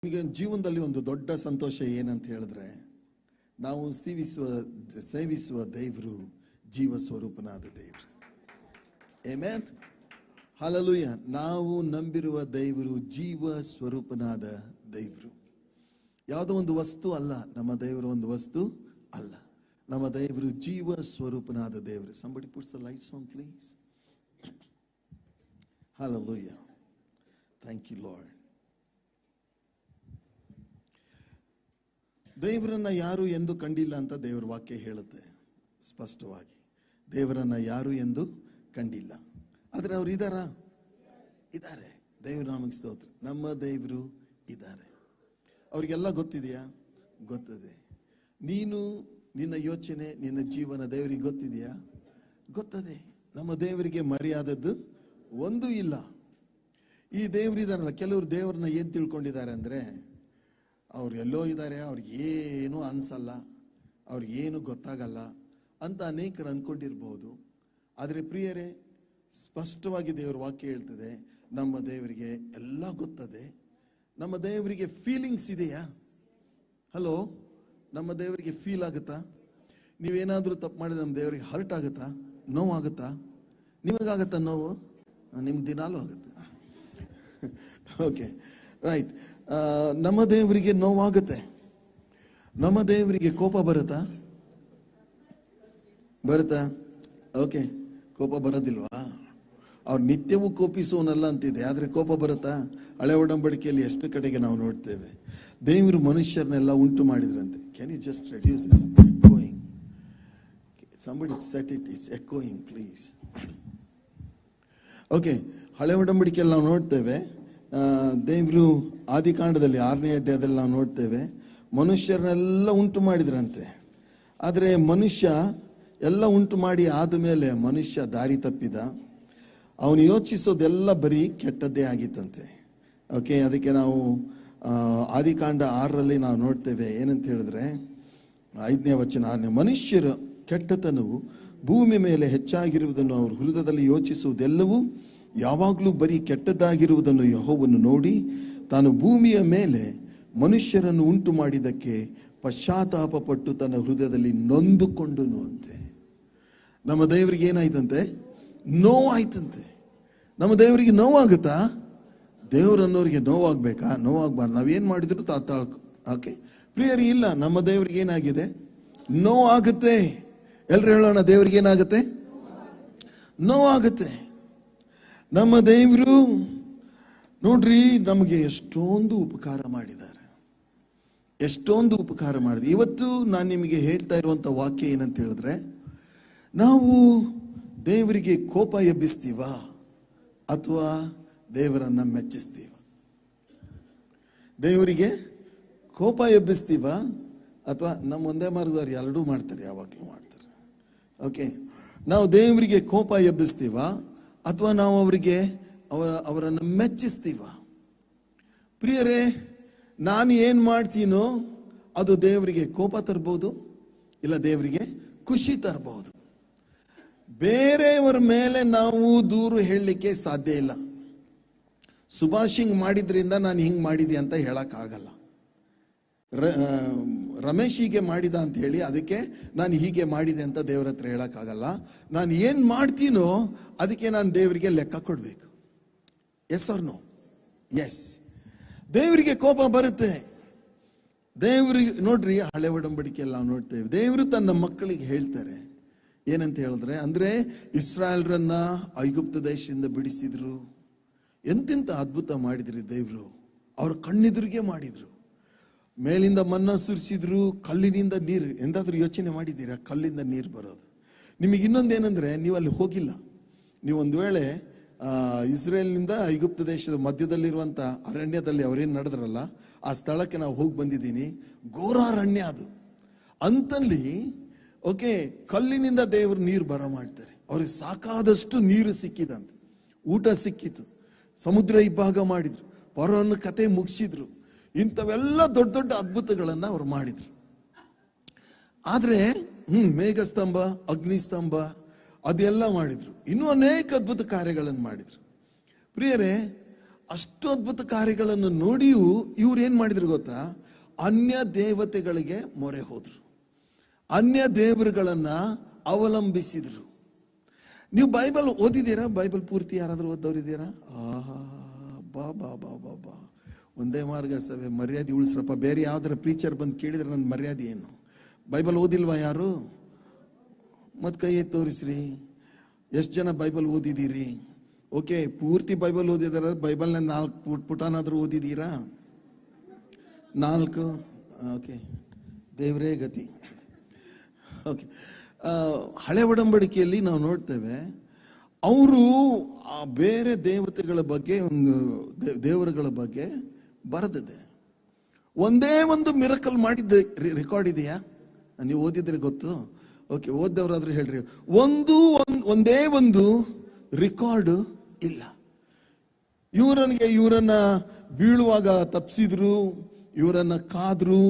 ಈಗ ಜೀವನದಲ್ಲಿ ಒಂದು ದೊಡ್ಡ ಸಂತೋಷ ಏನಂತ ಹೇಳಿದ್ರೆ, ನಾವು ಸೇವಿಸುವ ದೇವರು ಜೀವ ಸ್ವರೂಪನಾದ ದೇವರು. Amen, hallelujah. ನಾವು ನಂಬಿರುವ ದೇವರು ಜೀವ ಸ್ವರೂಪನಾದ ದೇವರು. ಯಾವುದೋ ಒಂದು ವಸ್ತು ಅಲ್ಲ, ನಮ್ಮ ದೇವರು ಒಂದು ವಸ್ತು ಅಲ್ಲ. ನಮ್ಮ ದೇವರು ಜೀವ ಸ್ವರೂಪನಾದ ದೇವರು. Somebody puts the lights on, please. Hallelujah. Thank you, Lord. ದೇವರನ್ನ ಯಾರು ಎಂದು ಕಂಡಿಲ್ಲ ಅಂತ ದೇವರ ವಾಕ್ಯ ಹೇಳುತ್ತೆ ಸ್ಪಷ್ಟವಾಗಿ. ದೇವರನ್ನ ಯಾರು ಎಂದು ಕಂಡಿಲ್ಲ, ಆದರೆ ಅವ್ರು ಇದ್ದಾರೆ. ದೇವ್ರ ನಾಮಕ್ಕೆ ಸ್ತೋತ್ರ. ನಮ್ಮ ದೇವರು ಇದ್ದಾರೆ. ಅವ್ರಿಗೆಲ್ಲ ಗೊತ್ತಿದೆಯಾ? ಗೊತ್ತದೆ. ನಿನ್ನ ಯೋಚನೆ, ನಿನ್ನ ಜೀವನ ದೇವರಿಗೆ ಗೊತ್ತಿದೆಯಾ? ಗೊತ್ತದೆ. ನಮ್ಮ ದೇವರಿಗೆ ಮರೆಯಾದದ್ದು ಒಂದೂ ಇಲ್ಲ. ಈ ದೇವರಿದಾರಲ್ಲ, ಕೆಲವರು ದೇವ್ರನ್ನ ಏನು ತಿಳ್ಕೊಂಡಿದ್ದಾರೆ ಅಂದರೆ, ಅವ್ರು ಎಲ್ಲೋ ಇದ್ದಾರೆ, ಅವ್ರಿಗೇನು ಅನ್ಸಲ್ಲ, ಅವ್ರಿಗೇನು ಗೊತ್ತಾಗಲ್ಲ ಅಂತ ಅನೇಕರು ಅಂದ್ಕೊಂಡಿರ್ಬೋದು. ಆದರೆ ಪ್ರಿಯರೇ, ಸ್ಪಷ್ಟವಾಗಿ ದೇವರ ವಾಕ್ಯ ಹೇಳ್ತದೆ, ನಮ್ಮ ದೇವರಿಗೆ ಎಲ್ಲ ಗೊತ್ತದೆ. ನಮ್ಮ ದೇವರಿಗೆ ಫೀಲಿಂಗ್ಸ್ ಇದೆಯಾ? ಹಲೋ, ನಮ್ಮ ದೇವರಿಗೆ ಫೀಲ್ ಆಗುತ್ತಾ? ನೀವೇನಾದರೂ ತಪ್ಪು ಮಾಡಿದ್ರೆ ನಮ್ಮ ದೇವರಿಗೆ ಹರ್ಟ್ ಆಗುತ್ತಾ? ನೋವಾಗುತ್ತಾ? ನಿಮಗಾಗತ್ತಾ ನೋವು? ನಿಮ್ಗೆ ದಿನಾಲೂ ಆಗುತ್ತೆ. Okay, right. ನಮ್ಮ ದೇವರಿಗೆ ನೋವಾಗುತ್ತೆ. ನಮ್ಮ ದೇವರಿಗೆ ಕೋಪ ಬರುತ್ತಾ? ಓಕೆ, ಕೋಪ ಬರೋದಿಲ್ವಾ? ಅವ್ರು ನಿತ್ಯವೂ ಕೋಪಿಸುವನಲ್ಲ ಅಂತಿದೆ, ಆದರೆ ಕೋಪ ಬರುತ್ತಾ? ಹಳೆ ಒಡಂಬಡಿಕೆಯಲ್ಲಿ ಎಷ್ಟು ಕಡೆಗೆ ನಾವು ನೋಡ್ತೇವೆ, ದೇವರು ಮನುಷ್ಯರನ್ನೆಲ್ಲ ಉಂಟು ಮಾಡಿದ್ರಂತೆ. Can you just reduce this echoing? Somebody set it, it's echoing, please. Okay, ಹಳೆ ಒಡಂಬಡಿಕೆಯಲ್ಲಿ ನಾವು ನೋಡ್ತೇವೆ, ದೇವರು ಆದಿಕಾಂಡದಲ್ಲಿ 6ನೇ ಅಧ್ಯಾಯದಲ್ಲಿ ನಾವು ನೋಡ್ತೇವೆ, ಮನುಷ್ಯರನ್ನೆಲ್ಲ ಉಂಟು ಮಾಡಿದ್ರಂತೆ. ಆದರೆ ಮನುಷ್ಯ ಎಲ್ಲ ಉಂಟು ಮಾಡಿ ಆದಮೇಲೆ ಮನುಷ್ಯ ದಾರಿ ತಪ್ಪಿದ. ಅವನು ಯೋಚಿಸೋದೆಲ್ಲ ಬರೀ ಕೆಟ್ಟದ್ದೇ ಆಗಿತ್ತಂತೆ. ಓಕೆ, ಅದಕ್ಕೆ ನಾವು ಆದಿಕಾಂಡ 6ರಲ್ಲಿ ನಾವು ನೋಡ್ತೇವೆ, ಏನಂತ ಹೇಳಿದ್ರೆ 5ನೇ ವಚನ 6ನೇ, ಮನುಷ್ಯರ ಕೆಟ್ಟತನವು ಭೂಮಿ ಮೇಲೆ ಹೆಚ್ಚಾಗಿರುವುದನ್ನು ಅವರು ಹೃದಯದಲ್ಲಿ ಯೋಚಿಸುವುದೆಲ್ಲವೂ ಯಾವಾಗಲೂ ಬರೀ ಕೆಟ್ಟದ್ದಾಗಿರುವುದನ್ನು ಯೆಹೋವನು ನೋಡಿ ತಾನು ಭೂಮಿಯ ಮೇಲೆ ಮನುಷ್ಯರನ್ನು ಉಂಟು ಮಾಡಿದ್ದಕ್ಕೆ ಪಶ್ಚಾತ್ತಾಪ ಪಟ್ಟು ತನ್ನ ಹೃದಯದಲ್ಲಿ ನೊಂದುಕೊಂಡನು ಅಂತೆ. ನಮ್ಮ ದೇವರಿಗೆ ಏನಾಯ್ತಂತೆ? ನೋವಾಯ್ತಂತೆ. ನಮ್ಮ ದೇವರಿಗೆ ನೋವಾಗುತ್ತಾ? ದೇವರನ್ನೋರಿಗೆ ನೋವಾಗಬೇಕಾ? ನೋವಾಗಬಾರ್ದು. ನಾವೇನು ಮಾಡಿದ್ರು ಓಕೆ ಪ್ರಿಯರಿ, ಇಲ್ಲ. ನಮ್ಮ ದೇವರಿಗೆ ಏನಾಗಿದೆ? ನೋವಾಗುತ್ತೆ. ಎಲ್ಲರೂ ಹೇಳೋಣ, ದೇವರಿಗೆ ಏನಾಗುತ್ತೆ? ನೋವಾಗುತ್ತೆ. ನಮ್ಮ ದೇವರು ನೋಡ್ರಿ, ನಮಗೆ ಎಷ್ಟೊಂದು ಉಪಕಾರ ಮಾಡಿದ್ದಾರೆ, ಎಷ್ಟೊಂದು ಉಪಕಾರ ಮಾಡಿದೆ. ಇವತ್ತು ನಾನು ನಿಮಗೆ ಹೇಳ್ತಾ ಇರುವಂಥ ವಾಕ್ಯ ಏನಂತ ಹೇಳಿದ್ರೆ, ನಾವು ದೇವರಿಗೆ ಕೋಪ ಎಬ್ಬಿಸ್ತೀವ ಅಥವಾ ದೇವರನ್ನ ಮೆಚ್ಚಿಸ್ತೀವ? ದೇವರಿಗೆ ಕೋಪ ಎಬ್ಬಿಸ್ತೀವ ಅಥವಾ ನಮ್ಮ ಒಂದೇ ಮಾರ್ಗದವ್ರು ಎರಡೂ ಮಾಡ್ತಾರೆ, ಯಾವಾಗಲೂ ಮಾಡ್ತಾರೆ. ಓಕೆ, ನಾವು ದೇವರಿಗೆ ಕೋಪ ಎಬ್ಬಿಸ್ತೀವ ಅಥವಾ ನಾವು ಅವರನ್ನು ಮೆಚ್ಚಿಸ್ತೀವ? ಪ್ರಿಯರೇ, ನಾನು ಏನು ಮಾಡ್ತೀನೋ ಅದು ದೇವರಿಗೆ ಕೋಪ ತರ್ಬೋದು, ಇಲ್ಲ ದೇವರಿಗೆ ಖುಷಿ ತರ್ಬೋದು. ಬೇರೆಯವರ ಮೇಲೆ ನಾವು ದೂರು ಹೇಳಲಿಕ್ಕೆ ಸಾಧ್ಯ ಇಲ್ಲ. ಸುಭಾಷ್ ಹಿಂಗೆ ಮಾಡಿದ್ರಿಂದ ನಾನು ಹಿಂಗೆ ಮಾಡಿದೆ ಅಂತ ಹೇಳೋಕ್ಕಾಗಲ್ಲ. ರಮೇಶ್ ಹೀಗೆ ಮಾಡಿದ ಅಂತ ಹೇಳಿ ಅದಕ್ಕೆ ನಾನು ಹೀಗೆ ಮಾಡಿದೆ ಅಂತ ದೇವರ ಹತ್ರ ಹೇಳೋಕ್ಕಾಗಲ್ಲ. ನಾನು ಏನು ಮಾಡ್ತೀನೋ ಅದಕ್ಕೆ ನಾನು ದೇವರಿಗೆ ಲೆಕ್ಕ ಕೊಡಬೇಕು. Yes or no? ಎಸ್. ದೇವರಿಗೆ ಕೋಪ ಬರುತ್ತೆ. ದೇವರಿಗೆ ನೋಡ್ರಿ, ಹಳೆ ಒಡಂಬಡಿಕೆಯಲ್ಲಿ ನಾವು ನೋಡ್ತೇವೆ, ದೇವರು ತನ್ನ ಮಕ್ಕಳಿಗೆ ಹೇಳ್ತಾರೆ ಏನಂತ ಹೇಳಿದ್ರೆ, ಅಂದರೆ ಇಸ್ರಾಯೇಲ್ರನ್ನ ಐಗುಪ್ತ ದೇಶದಿಂದ ಬಿಡಿಸಿದ್ರು, ಎಂತೆಂಥ ಅದ್ಭುತ ಮಾಡಿದ್ರಿ ದೇವರು. ಅವ್ರ ಕಣ್ಣೆದುರಿಗೆ ಮಾಡಿದ್ರು. ಮೇಲಿಂದ ಮನ್ನ ಸುರಿಸಿದ್ರು, ಕಲ್ಲಿನಿಂದ ನೀರು. ಎಂದಾದ್ರೂ ಯೋಚನೆ ಮಾಡಿದ್ದೀರಾ ಕಲ್ಲಿಂದ ನೀರು ಬರೋದು? ನಿಮಗೆ ಇನ್ನೊಂದೇನೆಂದರೆ, ನೀವು ಅಲ್ಲಿ ಹೋಗಿಲ್ಲ. ನೀವು ಒಂದು ವೇಳೆ ಇಸ್ರೇಲ್ನಿಂದ ಐಗುಪ್ತ ದೇಶದ ಮಧ್ಯದಲ್ಲಿರುವಂಥ ಅರಣ್ಯದಲ್ಲಿ ಅವರೇನು ನಡೆದ್ರಲ್ಲ, ಆ ಸ್ಥಳಕ್ಕೆ ನಾವು ಹೋಗಿ ಬಂದಿದ್ದೀನಿ. ಘೋರಾರಣ್ಯ ಅದು. ಅಂತಲ್ಲಿ ಓಕೆ, ಕಲ್ಲಿನಿಂದ ದೇವರು ನೀರು ಬರ ಮಾಡ್ತಾರೆ. ಅವ್ರಿಗೆ ಸಾಕಾದಷ್ಟು ನೀರು ಸಿಕ್ಕಿದಂತೆ, ಊಟ ಸಿಕ್ಕಿತು, ಸಮುದ್ರ ಇಬ್ಬಾಗ ಮಾಡಿದ್ರು, ಫರೋಹನ ಕತೆ ಮುಗಿಸಿದ್ರು. ಇಂಥವೆಲ್ಲ ದೊಡ್ಡ ದೊಡ್ಡ ಅದ್ಭುತಗಳನ್ನು ಅವ್ರು ಮಾಡಿದ್ರು. ಆದರೆ ಮೇಘಸ್ತಂಭ, ಅಗ್ನಿಸ್ತಂಭ ಅದೆಲ್ಲ ಮಾಡಿದ್ರು. ಇನ್ನೂ ಅನೇಕ ಅದ್ಭುತ ಕಾರ್ಯಗಳನ್ನು ಮಾಡಿದ್ರು. ಪ್ರಿಯರೇ, ಅಷ್ಟು ಅದ್ಭುತ ಕಾರ್ಯಗಳನ್ನು ನೋಡಿಯೂ ಇವ್ರು ಏನ್ ಮಾಡಿದ್ರು ಗೊತ್ತಾ? ಅನ್ಯ ದೇವತೆಗಳಿಗೆ ಮೊರೆ ಹೋದ್ರು, ಅನ್ಯ ದೇವರುಗಳನ್ನ ಅವಲಂಬಿಸಿದ್ರು. ನೀವು ಬೈಬಲ್ ಓದಿದ್ದೀರಾ? ಬೈಬಲ್ ಪೂರ್ತಿ ಯಾರಾದ್ರೂ ಓದೋರಿದ್ದೀರಾ? ಆಹಾ, ಬಾ ಬಾ ಬಾ ಬಾ ಬಾ. ಒಂದೇ ಮಾರ್ಗ ಸಭೆ ಮರ್ಯಾದೆ ಉಳಿಸ್ರಪ್ಪ. ಬೇರೆ ಯಾವ್ದಾರ ಪ್ರೀಚರ್ ಬಂದು ಕೇಳಿದ್ರೆ ನನ್ನ ಮರ್ಯಾದೆ ಏನು? ಬೈಬಲ್ ಓದಿಲ್ವಾ ಯಾರು? ಮತ್ತೆ ಕೈ ಎತ್ತಿ ತೋರಿಸ್ರಿ. ಎಷ್ಟು ಜನ ಬೈಬಲ್ ಓದಿದ್ದೀರಿ? ಓಕೆ, ಪೂರ್ತಿ ಬೈಬಲ್ ಓದಿದಾರ? ಬೈಬಲ್ನ 4 ಪುಟನಾದ್ರೂ ಓದಿದ್ದೀರಾ? 4? ಓಕೆ, ದೇವರೇ ಗತಿ. ಓಕೆ, ಹಳೆ ಒಡಂಬಡಿಕೆಯಲ್ಲಿ ನಾವು ನೋಡ್ತೇವೆ, ಅವರು ಬೇರೆ ದೇವತೆಗಳ ಬಗ್ಗೆ, ಒಂದು ದೇವರುಗಳ ಬಗ್ಗೆ ಬರೆದಿದೆ. ಒಂದೇ ಒಂದು ಮಿರಕಲ್ ಮಾಡಿದ್ದ ರೆಕಾರ್ಡ್ ಇದೆಯಾ? ನೀವು ಓದಿದ್ರೆ ಗೊತ್ತು. ಓಕೆ, ಓದ್ದವರಾದ್ರೂ ಹೇಳ್ರಿ. ಒಂದೇ ಒಂದು ರೆಕಾರ್ಡ್ ಇಲ್ಲ. ಇವರನ್ನ ಬೀಳುವಾಗ ತಪ್ಪಿಸಿದ್ರು, ಇವರನ್ನ ಕಾದ್ರು,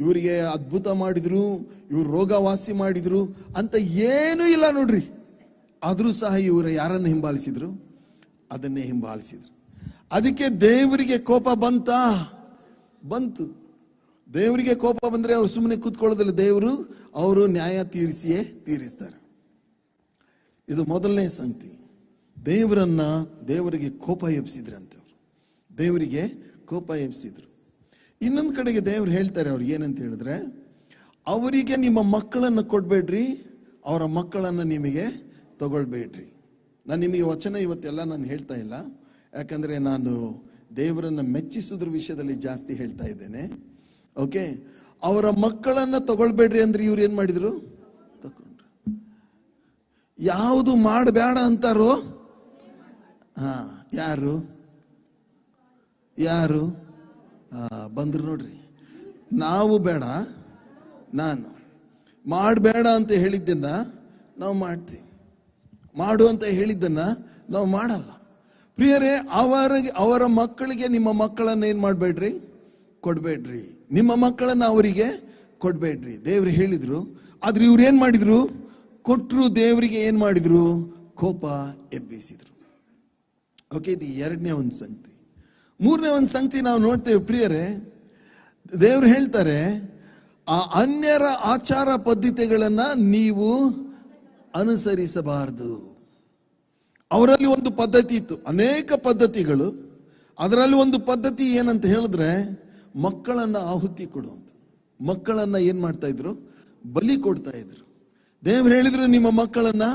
ಇವರಿಗೆ ಅದ್ಭುತ ಮಾಡಿದ್ರು, ಇವ್ರು ರೋಗ ವಾಸಿ ಮಾಡಿದ್ರು ಅಂತ ಏನೂ ಇಲ್ಲ ನೋಡ್ರಿ. ಆದರೂ ಸಹ ಇವರು ಯಾರನ್ನು ಹಿಂಬಾಲಿಸಿದ್ರು? ಅದನ್ನೇ ಹಿಂಬಾಲಿಸಿದ್ರು. ಅದಕ್ಕೆ ದೇವರಿಗೆ ಕೋಪ ಬಂತು. ದೇವರಿಗೆ ಕೋಪ ಬಂದ್ರೆ ಅವ್ರು ಸುಮ್ಮನೆ ಕೂತ್ಕೊಳ್ಳೋದಿಲ್ಲ. ಅವರು ನ್ಯಾಯ ತೀರಿಸ್ತಾರೆ. ಇದು ಮೊದಲನೇ ಸಂಗತಿ. ದೇವರಿಗೆ ಕೋಪ ಎಬ್ಸಿದ್ರಂತೆ. ದೇವರಿಗೆ ಕೋಪ ಎಬ್ಸಿದ್ರು. ಇನ್ನೊಂದು ಕಡೆಗೆ ದೇವರು ಹೇಳ್ತಾರೆ ಅವ್ರಿಗೆ ಏನಂತ ಹೇಳಿದ್ರೆ, ಅವರಿಗೆ ನಿಮ್ಮ ಮಕ್ಕಳನ್ನು ಕೊಡ್ಬೇಡ್ರಿ, ಅವರ ಮಕ್ಕಳನ್ನು ನಿಮಗೆ ತಗೊಳ್ಬೇಡ್ರಿ. ನಾನು ನಿಮಗೆ ವಚನ ಇವತ್ತೆಲ್ಲ ನಾನು ಹೇಳ್ತಾ ಇಲ್ಲ, ಯಾಕಂದ್ರೆ ನಾನು ದೇವರನ್ನ ಮೆಚ್ಚಿಸೋದ್ರ ವಿಷಯದಲ್ಲಿ ಜಾಸ್ತಿ ಹೇಳ್ತಾ ಇದ್ದೇನೆ. ಓಕೆ, ಅವರ ಮಕ್ಕಳನ್ನ ತಗೊಳ್ಬೇಡ್ರಿ ಅಂದ್ರೆ ಇವ್ರು ಏನ್ ಮಾಡಿದ್ರು? ತಗೊಂಡ್ರು. ಯಾವುದು ಮಾಡಬೇಡ ಅಂತಾರೋ? ಯಾರು ಬಂದ್ರು ನೋಡ್ರಿ. ನಾವು ಬೇಡ, ನಾನು ಮಾಡಬೇಡ ಅಂತ ಹೇಳಿದ್ದನ್ನ ನಾವು ಮಾಡ್ತೀವಿ, ಮಾಡು ಅಂತ ಹೇಳಿದ್ದನ್ನ ನಾವು ಮಾಡಲ್ಲ. ಪ್ರಿಯರೇ, ಅವರ ಮಕ್ಕಳಿಗೆ ನಿಮ್ಮ ಮಕ್ಕಳನ್ನ ಏನ್ ಮಾಡಬೇಡ್ರಿ? ಕೊಡ್ಬೇಡ್ರಿ. ನಿಮ್ಮ ಮಕ್ಕಳನ್ನ ಅವರಿಗೆ ಕೊಡ್ಬೇಡ್ರಿ ದೇವ್ರು ಹೇಳಿದ್ರು. ಆದ್ರೆ ಇವ್ರು ಏನ್ ಮಾಡಿದ್ರು? ಕೊಟ್ರು. ದೇವರಿಗೆ ಏನ್ ಮಾಡಿದ್ರು? ಕೋಪ ಎಬ್ಬಿಸಿದ್ರು. ಓಕೆ, ಇದು ಎರಡನೇ ಒಂದು ಸಂಗತಿ. ಮೂರನೇ ಒಂದು ಸಂಗತಿ ನಾವು ನೋಡ್ತೇವೆ ಪ್ರಿಯರೇ. ದೇವ್ರು ಹೇಳ್ತಾರೆ, ಆ ಅನ್ಯರ ಆಚಾರ ಪದ್ಧತಿಗಳನ್ನ ನೀವು ಅನುಸರಿಸಬಾರದು. ಅವರಲ್ಲಿ ಒಂದು ಪದ್ಧತಿ ಇತ್ತು, ಅನೇಕ ಪದ್ಧತಿಗಳು. ಅದರಲ್ಲಿ ಒಂದು ಪದ್ಧತಿ ಏನಂತ ಹೇಳಿದ್ರೆ, ಮಕ್ಕಳನ್ನ ಆಹುತಿ ಕೊಡುವಂತ. ಮಕ್ಕಳನ್ನ ಏನ್ ಮಾಡ್ತಾ ಇದ್ರು? ಬಲಿ ಕೊಡ್ತಾ ಇದ್ರು. ದೇವ್ರು ಹೇಳಿದ್ರು, ನಿಮ್ಮ ಮಕ್ಕಳನ್ನ